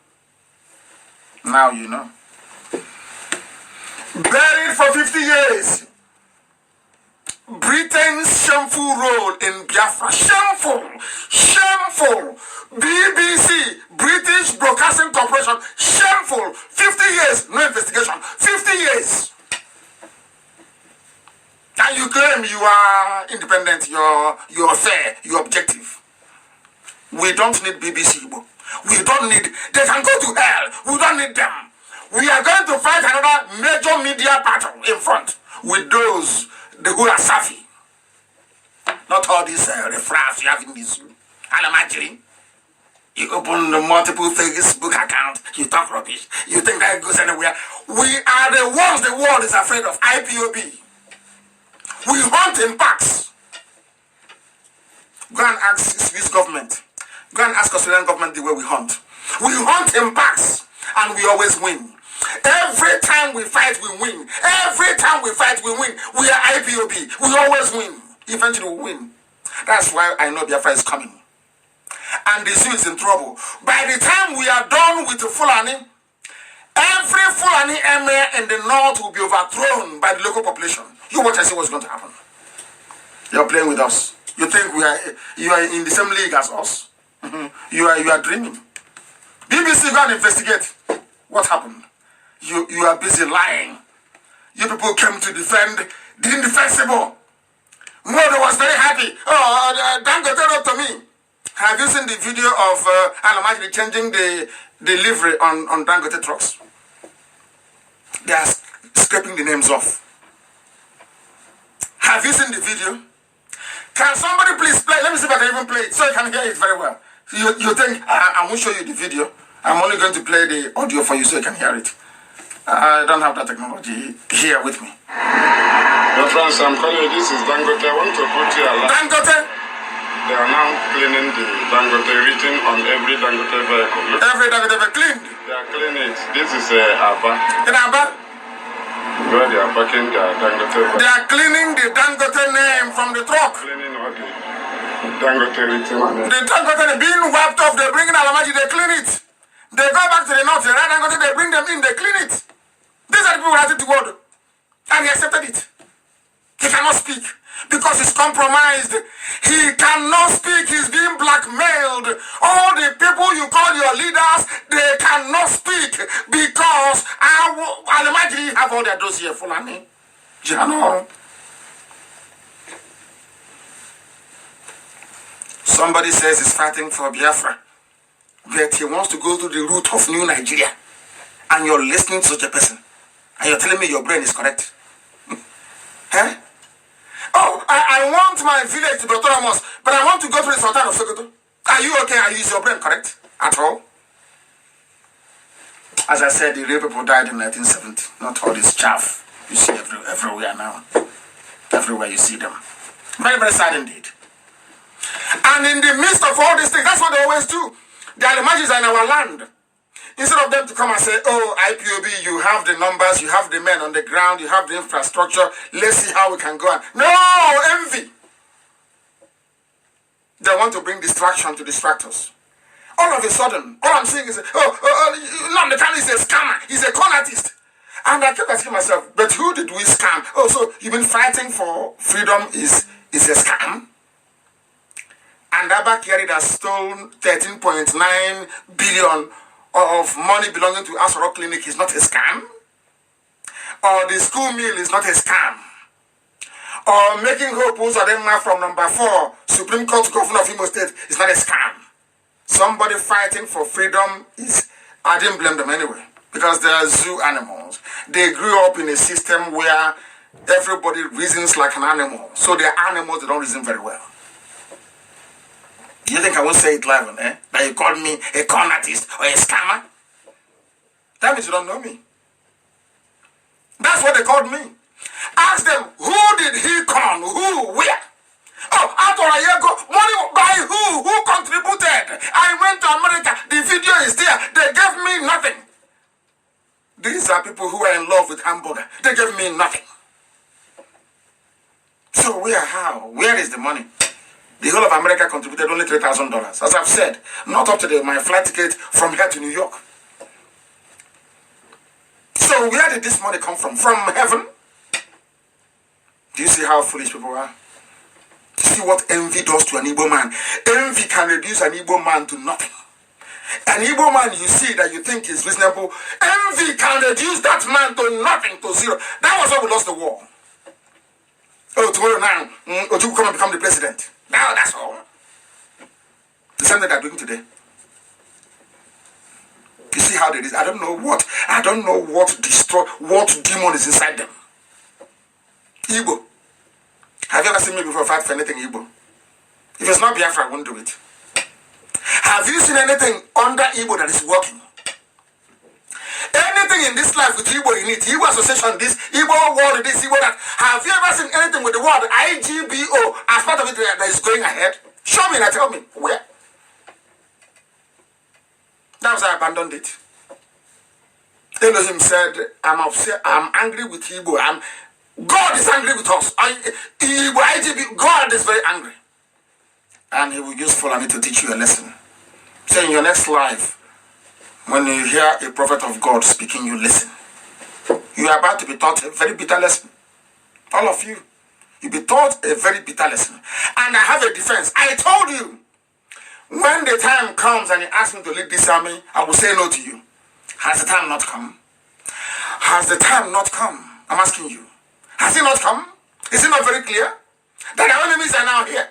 Now you know. Buried for 50 years. Britain's shameful role in Biafra. Shameful. Shameful. BBC, British Broadcasting Corporation. Shameful. 50 years. No investigation. 50 years. And you claim you are independent. You're fair. You're objective. We don't need BBC. We don't need. They can go to hell. We don't need them. We are going to fight another major media battle in front with those who are Safi. Not all these refrains you have in this Al-Majri. You open the multiple Facebook account, you talk rubbish. You think that goes anywhere. We are the ones the world is afraid of. IPOB. We hunt in packs. Go and ask Swiss government. Go and ask Australian government the way we hunt. We hunt in packs and we always win. Every time we fight, we win. Every time we fight, we win. We are IPOB. We always win. Eventually we win. That's why I know Biafra is coming. And the zoo is in trouble. By the time we are done with the Fulani, every Fulani emir in the north will be overthrown by the local population. You watch and see what's going to happen. You're playing with us. You think you are in the same league as us? You are dreaming. BBC, go and investigate what happened. You are busy lying. You people came to defend the indefensible. Mother was very happy. Oh, Dangote wrote to me. Have you seen the video of Al-Majri changing the livery on Dangote trucks? They are scraping the names off. Have you seen the video? Can somebody please play? Let me see if I can even play it so you can hear it very well. You think I won't show you the video? I'm only going to play the audio for you so you can hear it. I don't have that technology here with me. Your friends, I'm calling you. This is Dangote. I want to put you alert. Dangote? They are now cleaning the Dangote written on every Dangote vehicle. Look. Every Dangote cleaned? They are cleaning it. This is Abba. In Abba? Where they are packing their Dangote vehicle. They are cleaning the Dangote name from the truck. Cleaning all the Dangote written on it. The Dangote being wiped off, they bring in Al-Majri, they clean it. They go back to the north, they write Dangote, they bring them in, they clean it. These are the people who write the word. And he accepted it. He cannot speak because he's compromised. He cannot speak. He's being blackmailed. All the people you call your leaders, they cannot speak because I'll imagine you have all their dossier Fulani. Somebody says he's fighting for Biafra, that he wants to go to the root of New Nigeria, and you're listening to such a person, and you're telling me your brain is correct. Huh? Oh, I want my village to be autonomous, but I want to go to the Sultan of Sokoto. Are you okay? Is your brain correct at all? As I said, the real people died in 1970. Not all this chaff you see everywhere now. Everywhere you see them. Very, very sad indeed. And in the midst of all these things, that's what they always do. The Al-Majris are in our land. Instead of them to come and say, oh, IPOB, you have the numbers, you have the men on the ground, you have the infrastructure, let's see how we can go on. No, envy. They want to bring distraction to distract us. All of a sudden, all I'm saying is, Nnamdi Kanu is a scammer, he's a con artist. And I kept asking myself, but who did we scam? Oh, so you've been fighting for freedom is a scam? And Abba Kyari has stolen 13.9 billion of money belonging to Asari Clinic is not a scam? Or the school meal is not a scam? Or making Hope Uzodinma from number 4, Supreme Court Governor of Imo State is not a scam? Somebody fighting for freedom is, I didn't blame them anyway, because they are zoo animals. They grew up in a system where everybody reasons like an animal. So they are animals, they don't reason very well. Do you think I won't say it live on air? That you called me a con artist or a scammer? That means you don't know me. That's what they called me. Ask them, who did he con? Who? Where? Oh, after a year ago, money by who? Who contributed? I went to America. The video is there. They gave me nothing. These are people who are in love with hamburger. They gave me nothing. So where, how? Where is the money? The whole of America contributed only $3,000. As I've said, not up to my flight ticket from here to New York. So where did this money come from? From heaven? Do you see how foolish people are? See what envy does to an Igbo man. Envy can reduce an Igbo man to nothing. An Igbo man you see that you think is reasonable, envy can reduce that man to nothing, to zero. That was why we lost the war. Oh, tomorrow now, Oju will come and become the president. Now that's all. The same thing they're doing today. You see how they did. I don't know what destroy, what demon is inside them. Igbo. Have you ever seen me before fight for anything Igbo? If it's not Biafra, I won't do it. Have you seen anything under Igbo that is working? Anything in this life with Igbo in it, Igbo association this, Igbo world this, Igbo that. Have you ever seen anything with the word IGBO as part of it that is going ahead? Show me and tell me where. That's why I abandoned it. Elohim said, I'm upset, I'm angry with Igbo. God is angry with us. Igbo IGB, God is very angry. And he will use Fulani to teach you a lesson. So in your next life, when you hear a prophet of God speaking, you listen. You are about to be taught a very bitter lesson. All of you. You'll be taught a very bitter lesson. And I have a defense. I told you, when the time comes and you ask me to lead this army, I will say no to you. Has the time not come? Has the time not come? I'm asking you. Has it not come? Is it not very clear? That our enemies are now here.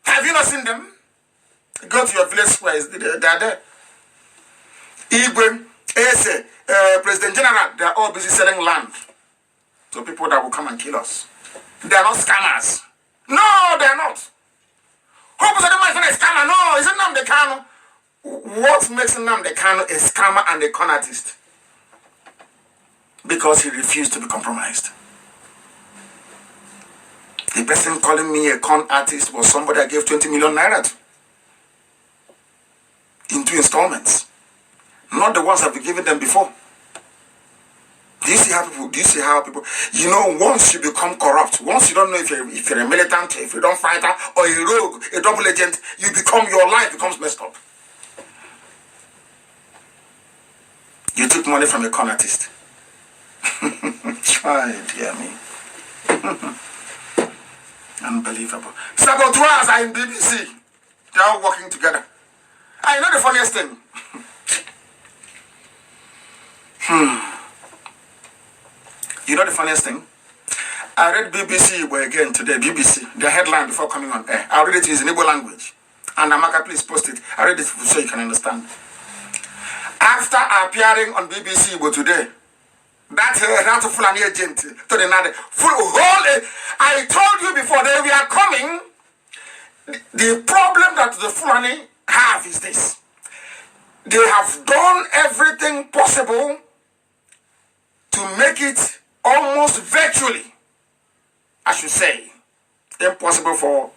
Have you not seen them? Go to your village squares. They are there. Igwe, Ese, President General, they are all busy selling land to people that will come and kill us. They are not scammers. No, they are not. Hope is a scammer. No, is it Nnamdi Kanu? What makes Nnamdi Kanu a scammer and a con artist? Because he refused to be compromised. The person calling me a con artist was somebody I gave 20 million naira to. In 2 installments. Not the ones I've been giving them before. Do you see how people, you know, once you become corrupt, once you don't know if you're a militant, if you're a fighter, or a rogue, a double agent, your life becomes messed up. You took money from a con artist. Dear me. Unbelievable. Saboteurs are in BBC. They're all working together. I know the funniest thing. You know the funniest thing? I read BBC again today, BBC, the headline before coming on air. I read it in Igbo language. And Amaka, please post it. I read it so you can understand. After appearing on BBC today, that Fulani agent to the another whole. I told you before they were coming. The problem that the Fulani have is this: they have done everything possible to make it almost virtually, I should say, impossible for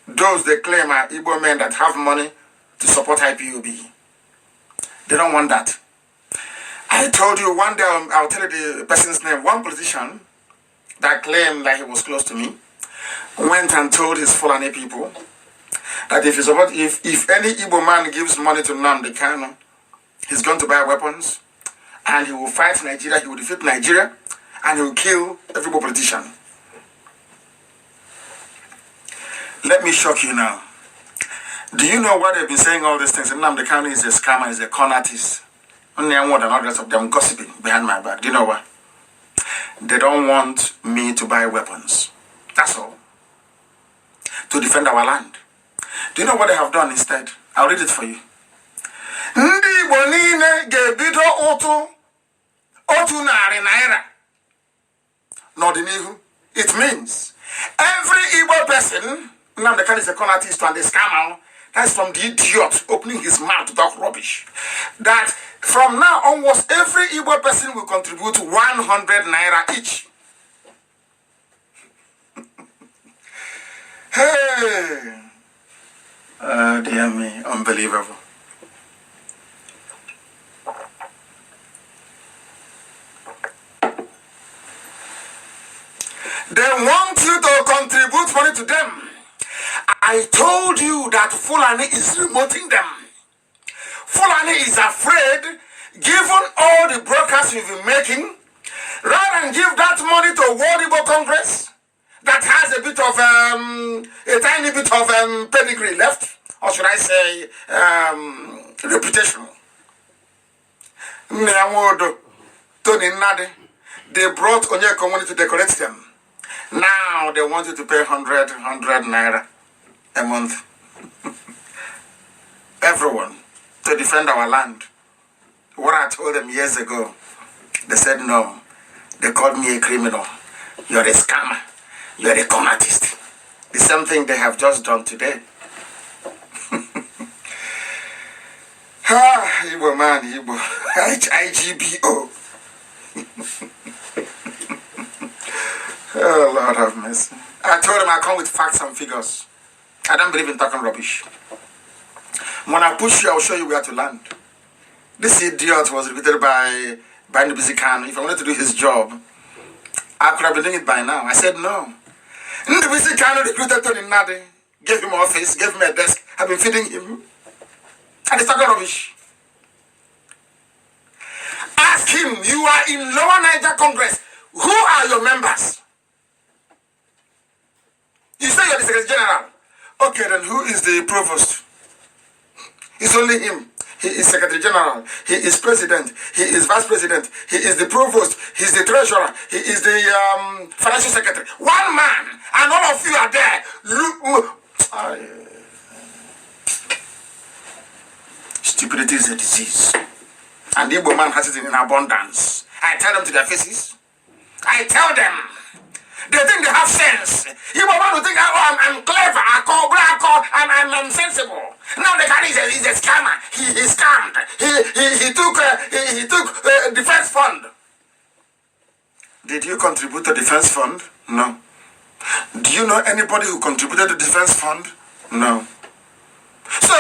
those they claim are Igbo men that have money to support IPOB. They don't want that. I told you one day, I'll tell you the person's name. One politician that claimed that he was close to me went and told his Fulani people that if any Igbo man gives money to Nnamdi Kanu, he's going to buy weapons and he will fight Nigeria, he will defeat Nigeria, and he will kill every Igbo politician. Let me shock you now. Do you know why they've been saying all these things? Nnamdi Kanu is a scammer, is a con artist. Only I want and all the rest of them gossiping behind my back. Do you know why? They don't want me to buy weapons. That's all. To defend our land. Do you know what they have done instead? I'll read it for you. Ndị Igbo niile ga-ebido otu narị naira n'ọdịnihu. It means every Igbo person, Nnamdi Kanu is a con artist and a scammer. That's from the idiot opening his mouth to talk rubbish. That from now onwards, every Igbo person will contribute 100 naira each. Hey! Dear me, unbelievable. They want you to contribute money to them. I told you that Fulani is remoting them. Fulani is afraid, given all the broadcasts you've been making, rather than give that money to World Igbo Congress that has a bit of a tiny bit of pedigree left, or should I say reputation. Tony Nade, they brought Onyeko money to decorate them. Now they want you to pay 100 naira a month. Everyone, to defend our land. What I told them years ago, they said no. They called me a criminal. You're a scammer. You're a con artist. The same thing they have just done today. Igbo man, Igbo. IGBO. Oh, Lord have mercy. I told them I come with facts and figures. I don't believe in talking rubbish. When I push you, I'll show you where to land. This idiot was recruited by Ndubisi Kanu. If I wanted to do his job, I could have been doing it by now. I said no. Ndubisi Kanu recruited Tony Nade, gave him office, gave him a desk. I've been feeding him. And he's talking rubbish. Ask him, you are in Lower Niger Congress. Who are your members? You say you're the Secretary General. Okay, then who is the provost? It's only him. He is Secretary General. He is President. He is Vice President. He is the Provost. He is the Treasurer. He is the Financial Secretary. One man, and all of you are there. Stupidity is a disease. And the Igbo man has it in abundance. I tell them to their faces. I tell them. They think they have sense. Igbo man will think, oh, I'm clever, I'm sensible. Now the guy is a scammer. He scammed. He took defense fund. Did you contribute to defense fund? No. Do you know anybody who contributed to defense fund? No. So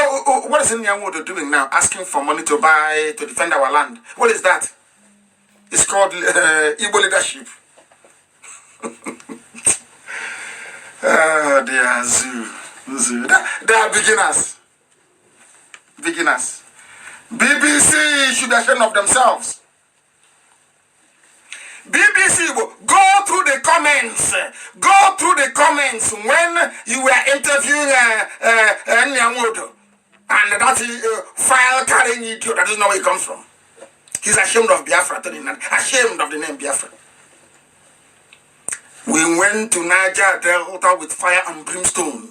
what is Nyanwodo doing now? Asking for money to defend our land. What is that? It's called Igbo leadership. They are zoo. They are beginners. BBC should be ashamed of themselves. BBC, go through the comments. Go through the comments when you were interviewing Nyanwodo. And that file carrying idiot, that doesn't know where he comes from. He's ashamed of Biafra, ashamed of the name Biafra. We went to Niger Delta with fire and brimstone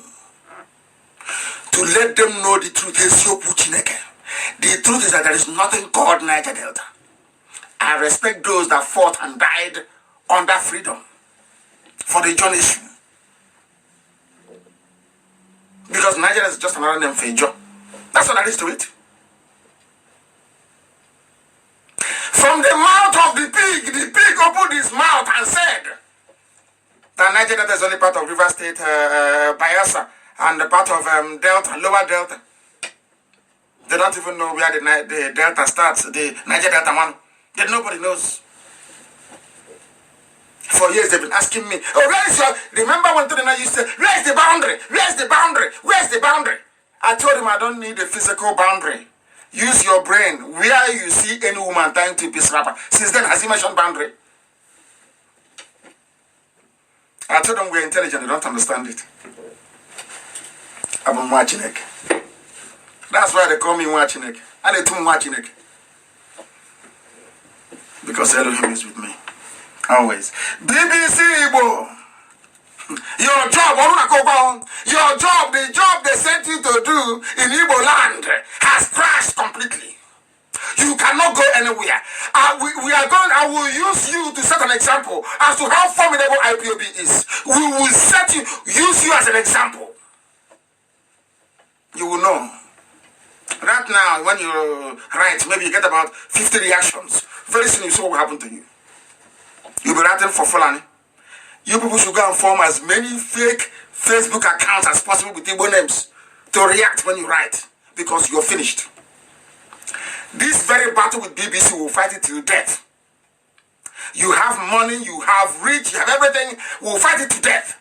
to let them know the truth. The truth is that there is nothing called Niger Delta. I respect those that fought and died under freedom for the John issue. Because Nigeria is just another name for a job. That's all there is to it. From the mouth of the pig opened his mouth and said that Nigeria is only part of River State, Bayelsa, and the part of Delta, Lower Delta. They don't even know where the Delta starts, the Niger Delta one. That nobody knows. For years they've been asking me, oh, where is your, remember when Tony used to say, where's the boundary? Where's the boundary? Where's the boundary? I told him I don't need a physical boundary. Use your brain. Where you see any woman tying to a piece wrapper. Since then, has he mentioned boundary? I told them we're intelligent, they don't understand it. I'm watching it. That's why they call me watching it. And they too watching it. Because Elohim is with me. Always. BBC Igbo. Your job, the job they sent you to do in Igbo land has crashed completely. You cannot go anywhere. I will use you to set an example as to how formidable IPOB is. We will use you as an example. You will know. Right now, when you write, maybe you get about 50 reactions. Very soon you see what will happen to you. You'll be writing for Fulani. You people should go and form as many fake Facebook accounts as possible with Igbo names to react when you write, because you're finished. This very battle with BBC will fight it till death. You have money, you have rich, you have everything. We'll fight it to death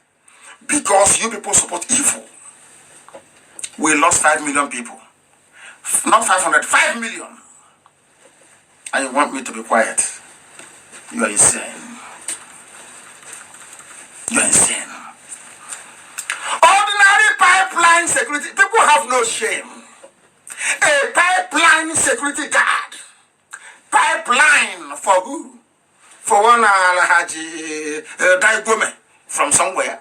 because you people support evil. We lost 5 million people. Not 500, 5 million. And you want me to be quiet? You are insane. You are insane. Ordinary pipeline security. People have no shame. A pipeline security guard. Pipeline for who? For one Alhaji Daigome from somewhere.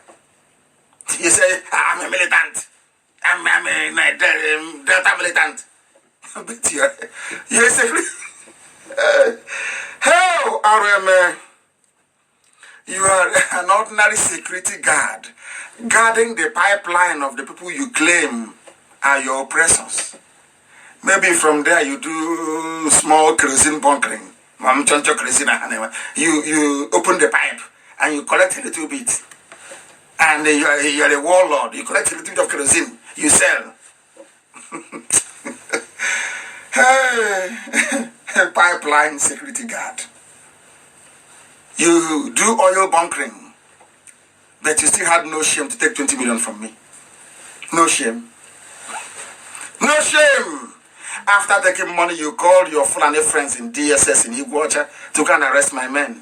You say, I'm a militant. I'm a Delta militant. But you're a security. Hell, RM. You are an ordinary security guard, guarding the pipeline of the people you claim are your oppressors. Maybe from there you do small kerosene bunkering. You open the pipe and you collect a little bit. And you're a warlord. You collect a little bit of kerosene. You sell. Hey, pipeline security guard. You do oil bunkering, but you still had no shame to take 20 million from me. No shame. No shame. After taking money, you called your Fulani friends in DSS in Iguacha to come and arrest my men.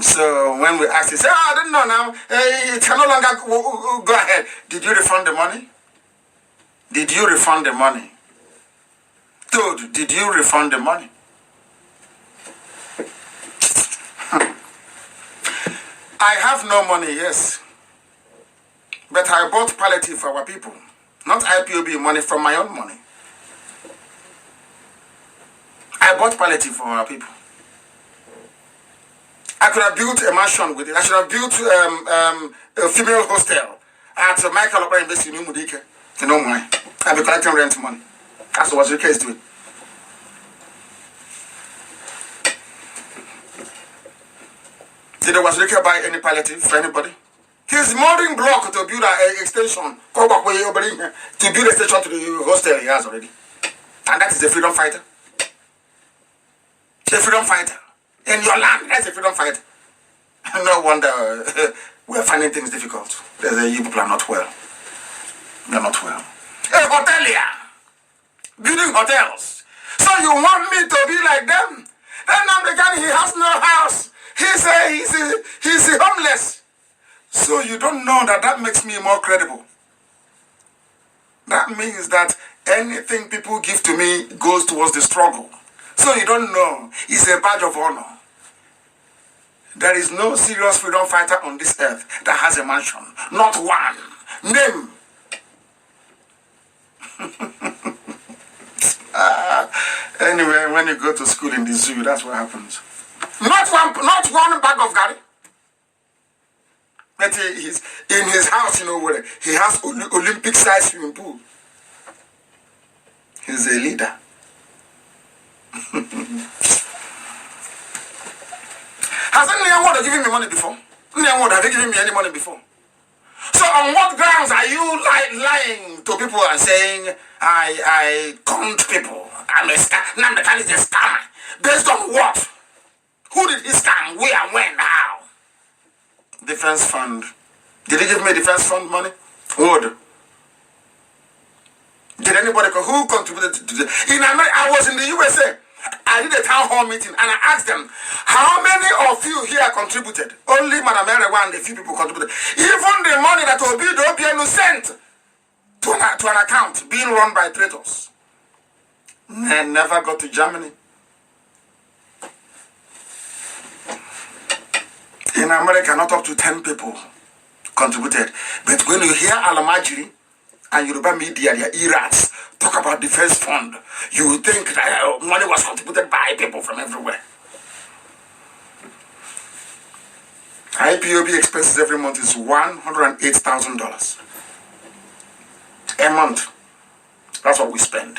So when we asked, he said, oh, I don't know now. It can no longer go ahead. Did you refund the money? Did you refund the money? Dude, did you refund the money? I have no money, yes. But I bought palliative for our people. Not IPOB money, from my own money. I bought palliative for our people. I could have built a mansion with it. I should have built a female hostel at Michael Opera Invest in Umudike. You know why? I'll be collecting rent money. That's what Wazirika is doing. Did the Wazirika buy any palliative for anybody? He's molding block to build an extension. Go back where you're to build a station to the hostel he has already. And that is a freedom fighter. A freedom fighter. In your land, that's a freedom fighter. No wonder we're finding things difficult. You people are not well. They're not well. A hotelier. Building hotels. So you want me to be like them? Then I'm the guy, he has no house. He's homeless. So you don't know that makes me more credible. That means that anything people give to me goes towards the struggle. So you don't know. It's a badge of honor. There is no serious freedom fighter on this earth that has a mansion. Not one. Name. Anyway, when you go to school in the zoo, that's what happens. Not one bag of Gary. But he's in his house, where he has Olympic-sized swimming pool. He's a leader. Has anyone given me money before? Anyone have you given me any money before? So So on what grounds are you lying to people and saying I conned people? I'm a scam. MNK is a scammer. Based on what? Who did he scam? Where, when, how? Defense fund. Did he give me defense fund money? Would. Did anybody who contributed to this? In America, I was in the USA. I did a town hall meeting and I asked them, how many of you here contributed? Only Madam Erewa and a few people contributed. Even the money that Obiano sent to an account being run by traitors. And never got to Germany. In America, not up to 10 people contributed. But when you hear Alamajiri and Yoruba media, their irats, talk about defense fund, you would think that money was contributed by people from everywhere. IPOB expenses every month is $108,000 a month. That's what we spend.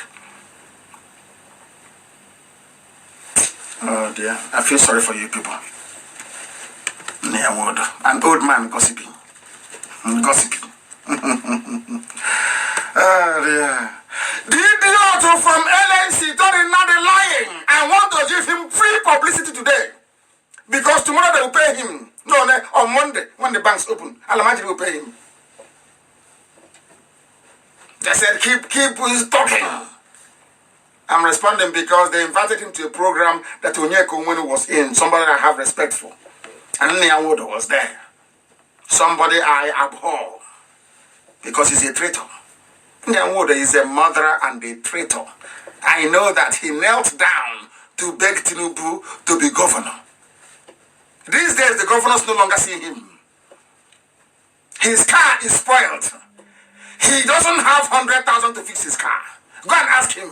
Oh dear, I feel sorry for you people. An old man gossiping. Gossiping. Oh dear. The idiot from LNC thought he's not lying and want to give him free publicity today. Because tomorrow they will pay him. No, on Monday, when the banks open, Alamajiri will pay him. They said, keep talking. I'm responding because they invited him to a program that Onyeko Onwenu was in, somebody I have respect for. And Nyawodo was there. Somebody I abhor because he's a traitor. Nyawodo is a murderer and a traitor. I know that he knelt down to beg Tinubu to be governor. These days, the governors no longer see him. His car is spoiled. He doesn't have 100,000 to fix his car. Go and ask him.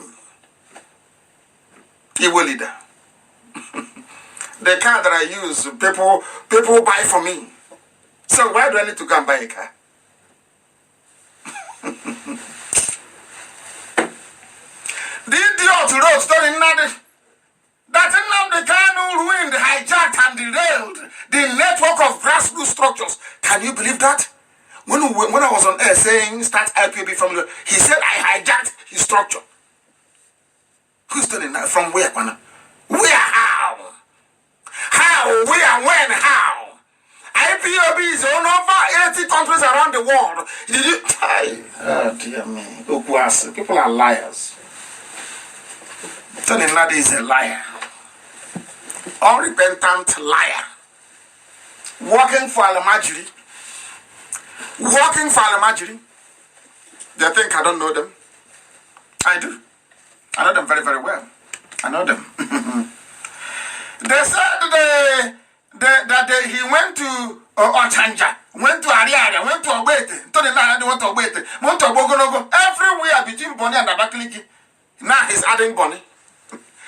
He will leader. The car that I use, people buy for me. So why do I need to go and buy a car? The idiot wrote story that Nnamdi Kanu ruined, hijacked, and derailed the network of grassroots structures. Can you believe that? When I was on air saying start IPOB from the, he said I hijacked his structure. Who's telling that? From where, Kwana? Where? How? How? Where? When? How? IPOB is on over 80 countries around the world. Did you? Oh dear me. Okuasi. People are liars. Telling that is a liar. Unrepentant liar. Working for Alamajiri. Working for Alamajiri. They think I don't know them. I do. I know them very, very well. I know them. They said that he went to Ochanja, went to Ariaria, went to Obete, told the land they went to Obete, went to Bogonogo, everywhere between Bonny and Abakaliki. Now he's adding Bonny.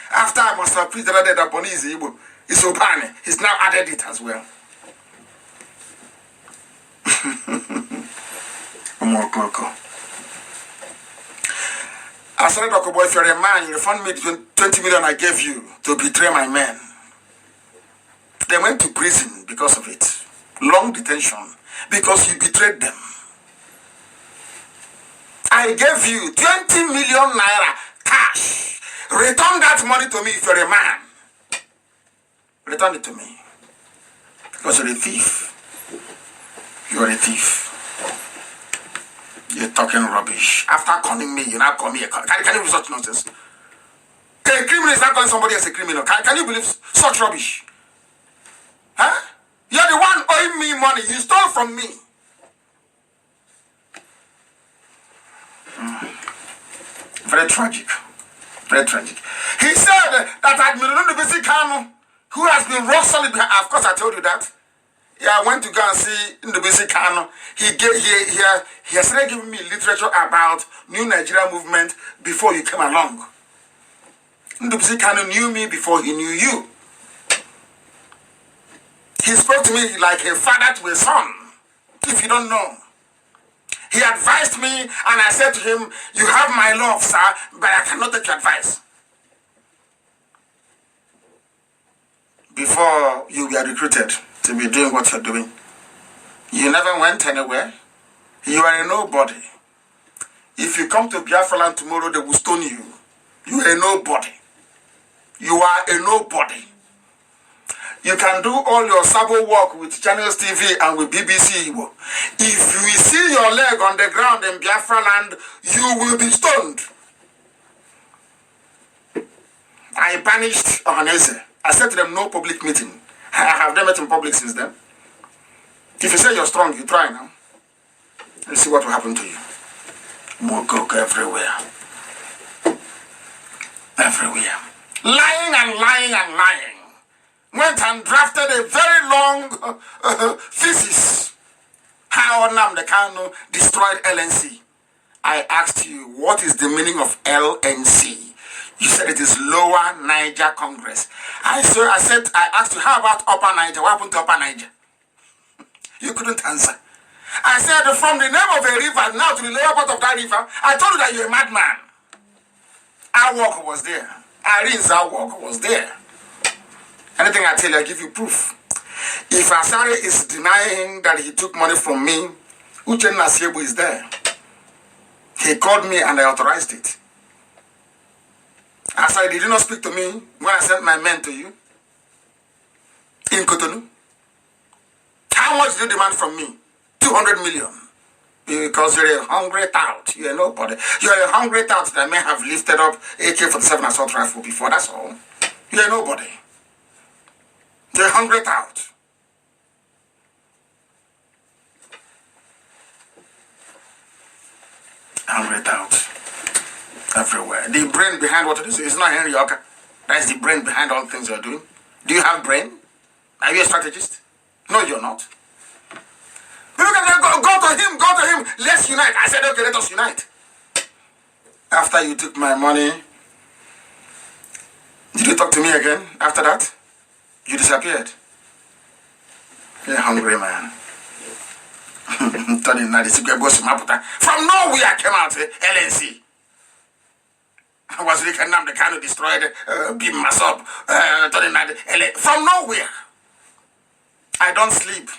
After I must have preached that Bonny is Igbo, it's Obani. He's now added it as well. I said, Dokobo, if you're a man, you refund me the 20 million I gave you to betray my men. They went to prison because of it. Long detention. Because you betrayed them. I gave you 20 million naira cash. Return that money to me if you're a man. Return it to me. Because you're a thief. You're a thief. You're talking rubbish. After calling me, you now call me a criminal. Can you believe such nonsense? A criminal is not calling somebody else a criminal. Can you believe such rubbish? Huh? You're the one owing me money. You stole from me. Very tragic. Very tragic. He said that Admiral Ndubisi Kanu, who has been rock solid, of course I told you that. Yeah, I went to go and see Ndubisi Kanu. He has started giving me literature about New Nigeria movement before you came along. Ndubisi Kanu knew me before he knew you. He spoke to me like a father to a son, if you don't know. He advised me and I said to him, you have my love, sir, but I cannot take your advice. Before you were recruited to be doing what you're doing, you never went anywhere. You are a nobody. If you come to Biafra land tomorrow, they will stone you. You are a nobody. You are a nobody. You can do all your sabo work with Channels TV and with BBC. If we see your leg on the ground in Biafra land, you will be stoned. I banished Ohanese. I said to them, no public meeting. I have never met in public since then. If you say you're strong, you try now. Let's see what will happen to you. Mogok everywhere. Everywhere. Lying and lying and lying. Went and drafted a very long thesis. How Nnamdi Kanu destroyed LNC. I asked you, what is the meaning of LNC? You said it is Lower Niger Congress. I asked you, how about Upper Niger? What happened to Upper Niger? You couldn't answer. I said, from the name of a river now to the lower part of that river, I told you that you're a madman. Our work was there. Irene's our work was there. Anything I tell you, I give you proof. If Asari is denying that he took money from me, Uchenna Siebu is there. He called me and I authorized it. Asari, did you not speak to me when I sent my men to you? In Cotonou? How much did you demand from me? 200 million. Because you're a hungry tout. You're nobody. You're a hungry tout that may have lifted up AK-47 assault rifle before. That's all. You're nobody. You're a hungry tout. Hungry tout. Everywhere. The brain behind what it is not Henry Yoka. That is the brain behind all the things you're doing. Do you have brain? Are you a strategist? No, you're not. People can go to him, let's unite. I said, okay, let us unite. After you took my money, did you talk to me again after that? You disappeared. You're a hungry man. From nowhere came out LNC. Was the Nnamdi Kanu destroyed, beat us up, from nowhere. I don't sleep.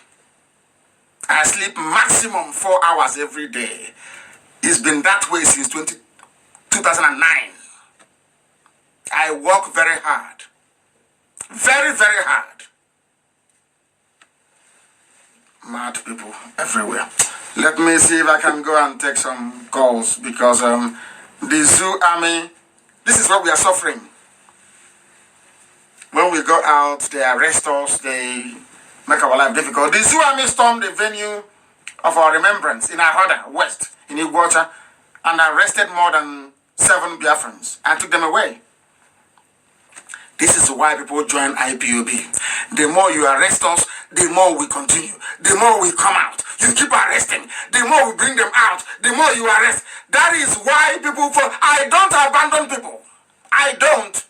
I sleep maximum 4 hours every day. It's been that way since 2009. I work very hard. Very, very hard. Mad people everywhere. Let me see if I can go and take some calls because the zoo army, this is what we are suffering. When we go out, they arrest us, they make our life difficult. The zoo army stormed the venue of our remembrance in Ahoda, West, in Iguacha, and arrested more than 7 Biafrans and took them away. This is why people join IPOB. The more you arrest us, the more we continue. The more we come out. You keep arresting. The more we bring them out, the more you arrest. That is why people fall. I don't abandon people. I don't.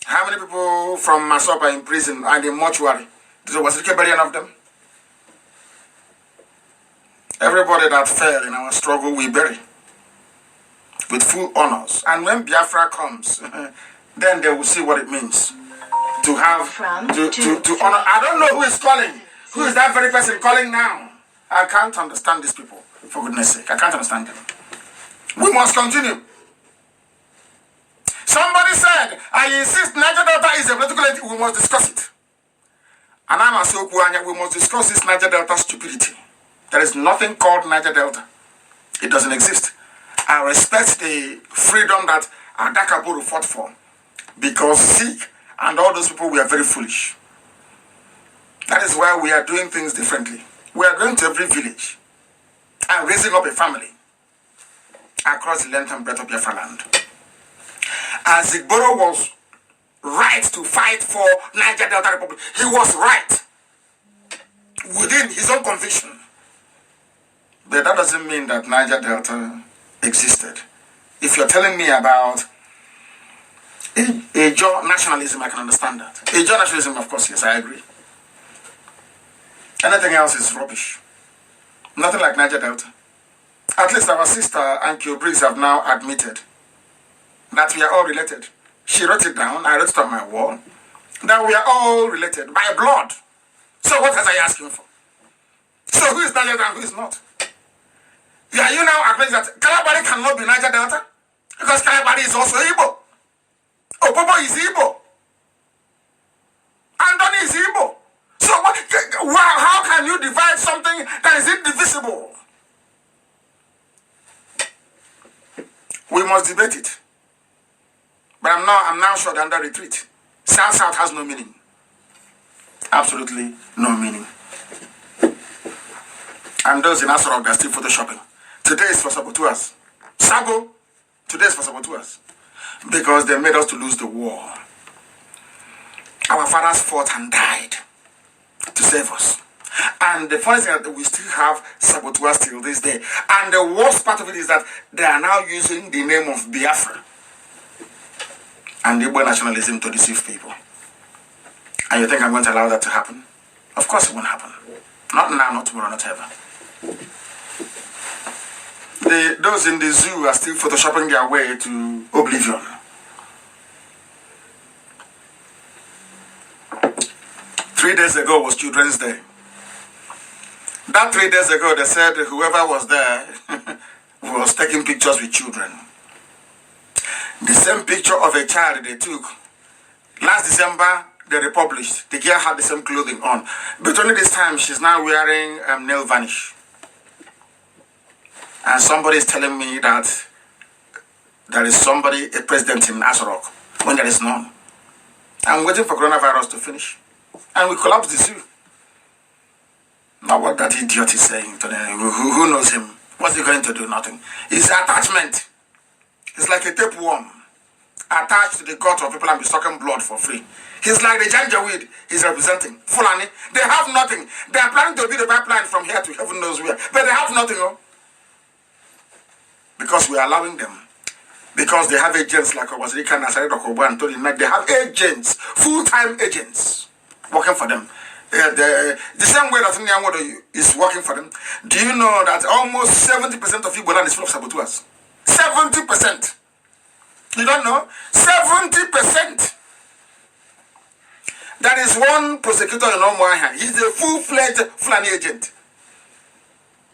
How many people from Masop are in prison and in mortuary? Was it any of them? Everybody that fell in our struggle, we bury with full honors. And when Biafra comes, then they will see what it means to have to honor. I don't know who is calling. Who is that very person calling now? I can't understand these people, for goodness sake. I can't understand them. We must continue. Somebody said, I insist Niger Delta is a political entity. We must discuss it. And I'm a Sokuanya, we must discuss this Niger Delta stupidity. There is nothing called Niger Delta. It doesn't exist. I respect the freedom that Adakaburu fought for. Because Sikh and all those people were very foolish. That is why we are doing things differently. We are going to every village and raising up a family across the length and breadth of Biafra land. As Zigboro was right to fight for Niger Delta Republic, he was right within his own conviction. But that doesn't mean that Niger Delta existed. If you're telling me about Ijaw nationalism, I can understand that. Ijaw nationalism, of course, yes, I agree. Anything else is rubbish. Nothing like Niger Delta. At least our sister, Ankyo Briggs, have now admitted that we are all related. She wrote it down, I wrote it on my wall, that we are all related by blood. So what was I asking for? So who is Niger and who is not? Yeah, you now acknowledge that Kalabari cannot be Niger Delta because Kalabari is also Igbo. Opobo is Igbo. Andoni is Igbo. So how can you divide something that is indivisible? We must debate it. But I'm now short under retreat. South has no meaning. Absolutely no meaning. And those in Asarok that are still photoshopping. Today is for saboteurs. Sabo, today is for saboteurs. Because they made us to lose the war. Our fathers fought and died to save us. And the funny thing is that we still have saboteurs till this day. And the worst part of it is that they are now using the name of Biafra and Igbo nationalism to deceive people. And you think I'm going to allow that to happen? Of course it won't happen. Not now, not tomorrow, not ever. Those in the zoo are still photoshopping their way to oblivion. Three days ago was Children's Day. That 3 days ago, they said whoever was there was taking pictures with children. The same picture of a child they took last December, they republished. The girl had the same clothing on. But only this time, she's now wearing nail varnish. And somebody is telling me that there is somebody, a president in Asarok, when there is none. I'm waiting for coronavirus to finish. And we collapse the zoo. Not what that idiot is saying to them. Who knows him? What's he going to do? Nothing. It's attachment. It's like a tapeworm attached to the gut of people and be sucking blood for free. He's like the Janjaweed he's representing. Fulani. They have nothing. They are planning to build a pipeline from here to heaven knows where. But they have nothing. Oh. Because we are allowing them. Because they have agents like Obasirika and Asari Dokobo and Tony. They have agents, full-time agents, working for them. The same way that Nyanwodo is working for them. Do you know that almost 70% of Igbo land is full of saboteurs? 70%. You don't know? 70%. That is one prosecutor in Omoaha. He's a full-fledged Fulani agent.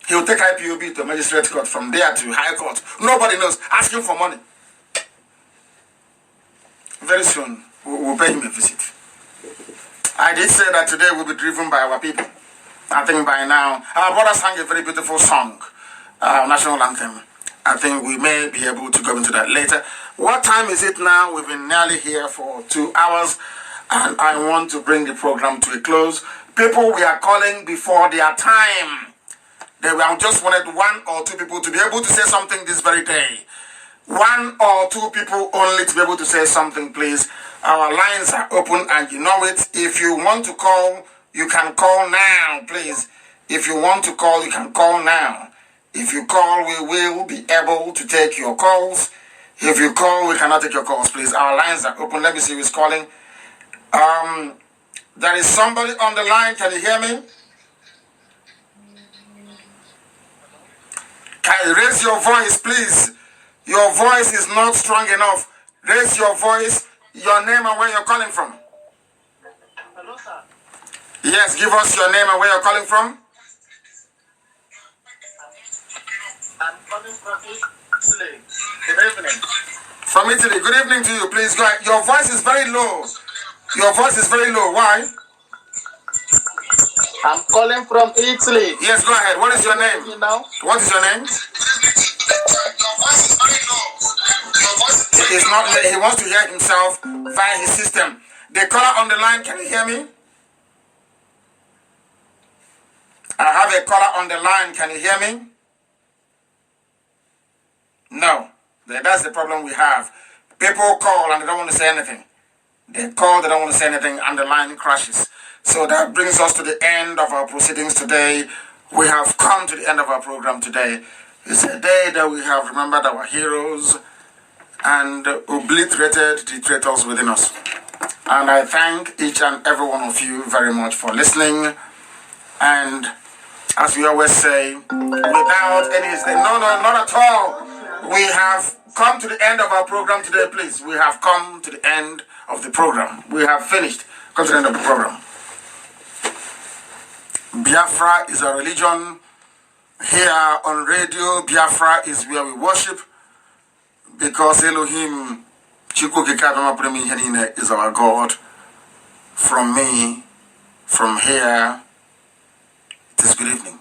He will take IPOB to magistrate court, from there to high court. Nobody knows. Asking for money. Very soon, we'll pay him a visit. I did say that today we'll be driven by our people. I think by now, our brother sang a very beautiful song, national anthem. I think we may be able to go into that later. What time is it now? We've been nearly here for 2 hours, and I want to bring the program to a close. People we are calling before their time. We just wanted 1 or 2 people to be able to say something this very day. 1 or 2 people only to be able to say something, please. Our lines are open and you know it. If you want to call, you can call now, please. If you want to call, you can call now. If you call, we will be able to take your calls. If you call, we cannot take your calls, please. Our lines are open. Let me see who's calling. There is somebody on the line. Can you hear me? Can you raise your voice, please? Your voice is not strong enough. Raise your voice, your name and where you're calling from. Hello, sir. Yes, give us your name and where you're calling from. I'm calling from Italy. Good evening. From Italy. Good evening to you. Please go ahead. Your voice is very low. Your voice is very low. Why? I'm calling from Italy. Yes, go ahead. What is your name? You know? What is your name? Your voice is very low. Your voice is He's not. He wants to hear himself via his system. The caller on the line. Can you hear me? I have a caller on the line. Can you hear me? No. That's the problem we have. People call and they don't want to say anything. They call, they don't want to say anything, and the line crashes. So that brings us to the end of our proceedings today. We have come to the end of our program today. It's a day that we have remembered our heroes and obliterated the traitors within us. And I thank each and every one of you very much for listening. And as we always say, without any hesitation, no, not at all. We have come to the end of our program today, please. We have come to the end of the program. We have finished. Come to the end of the program. Biafra is a religion. Here on radio, Biafra is where we worship, because Elohim is our God. From me, from here, it is good evening.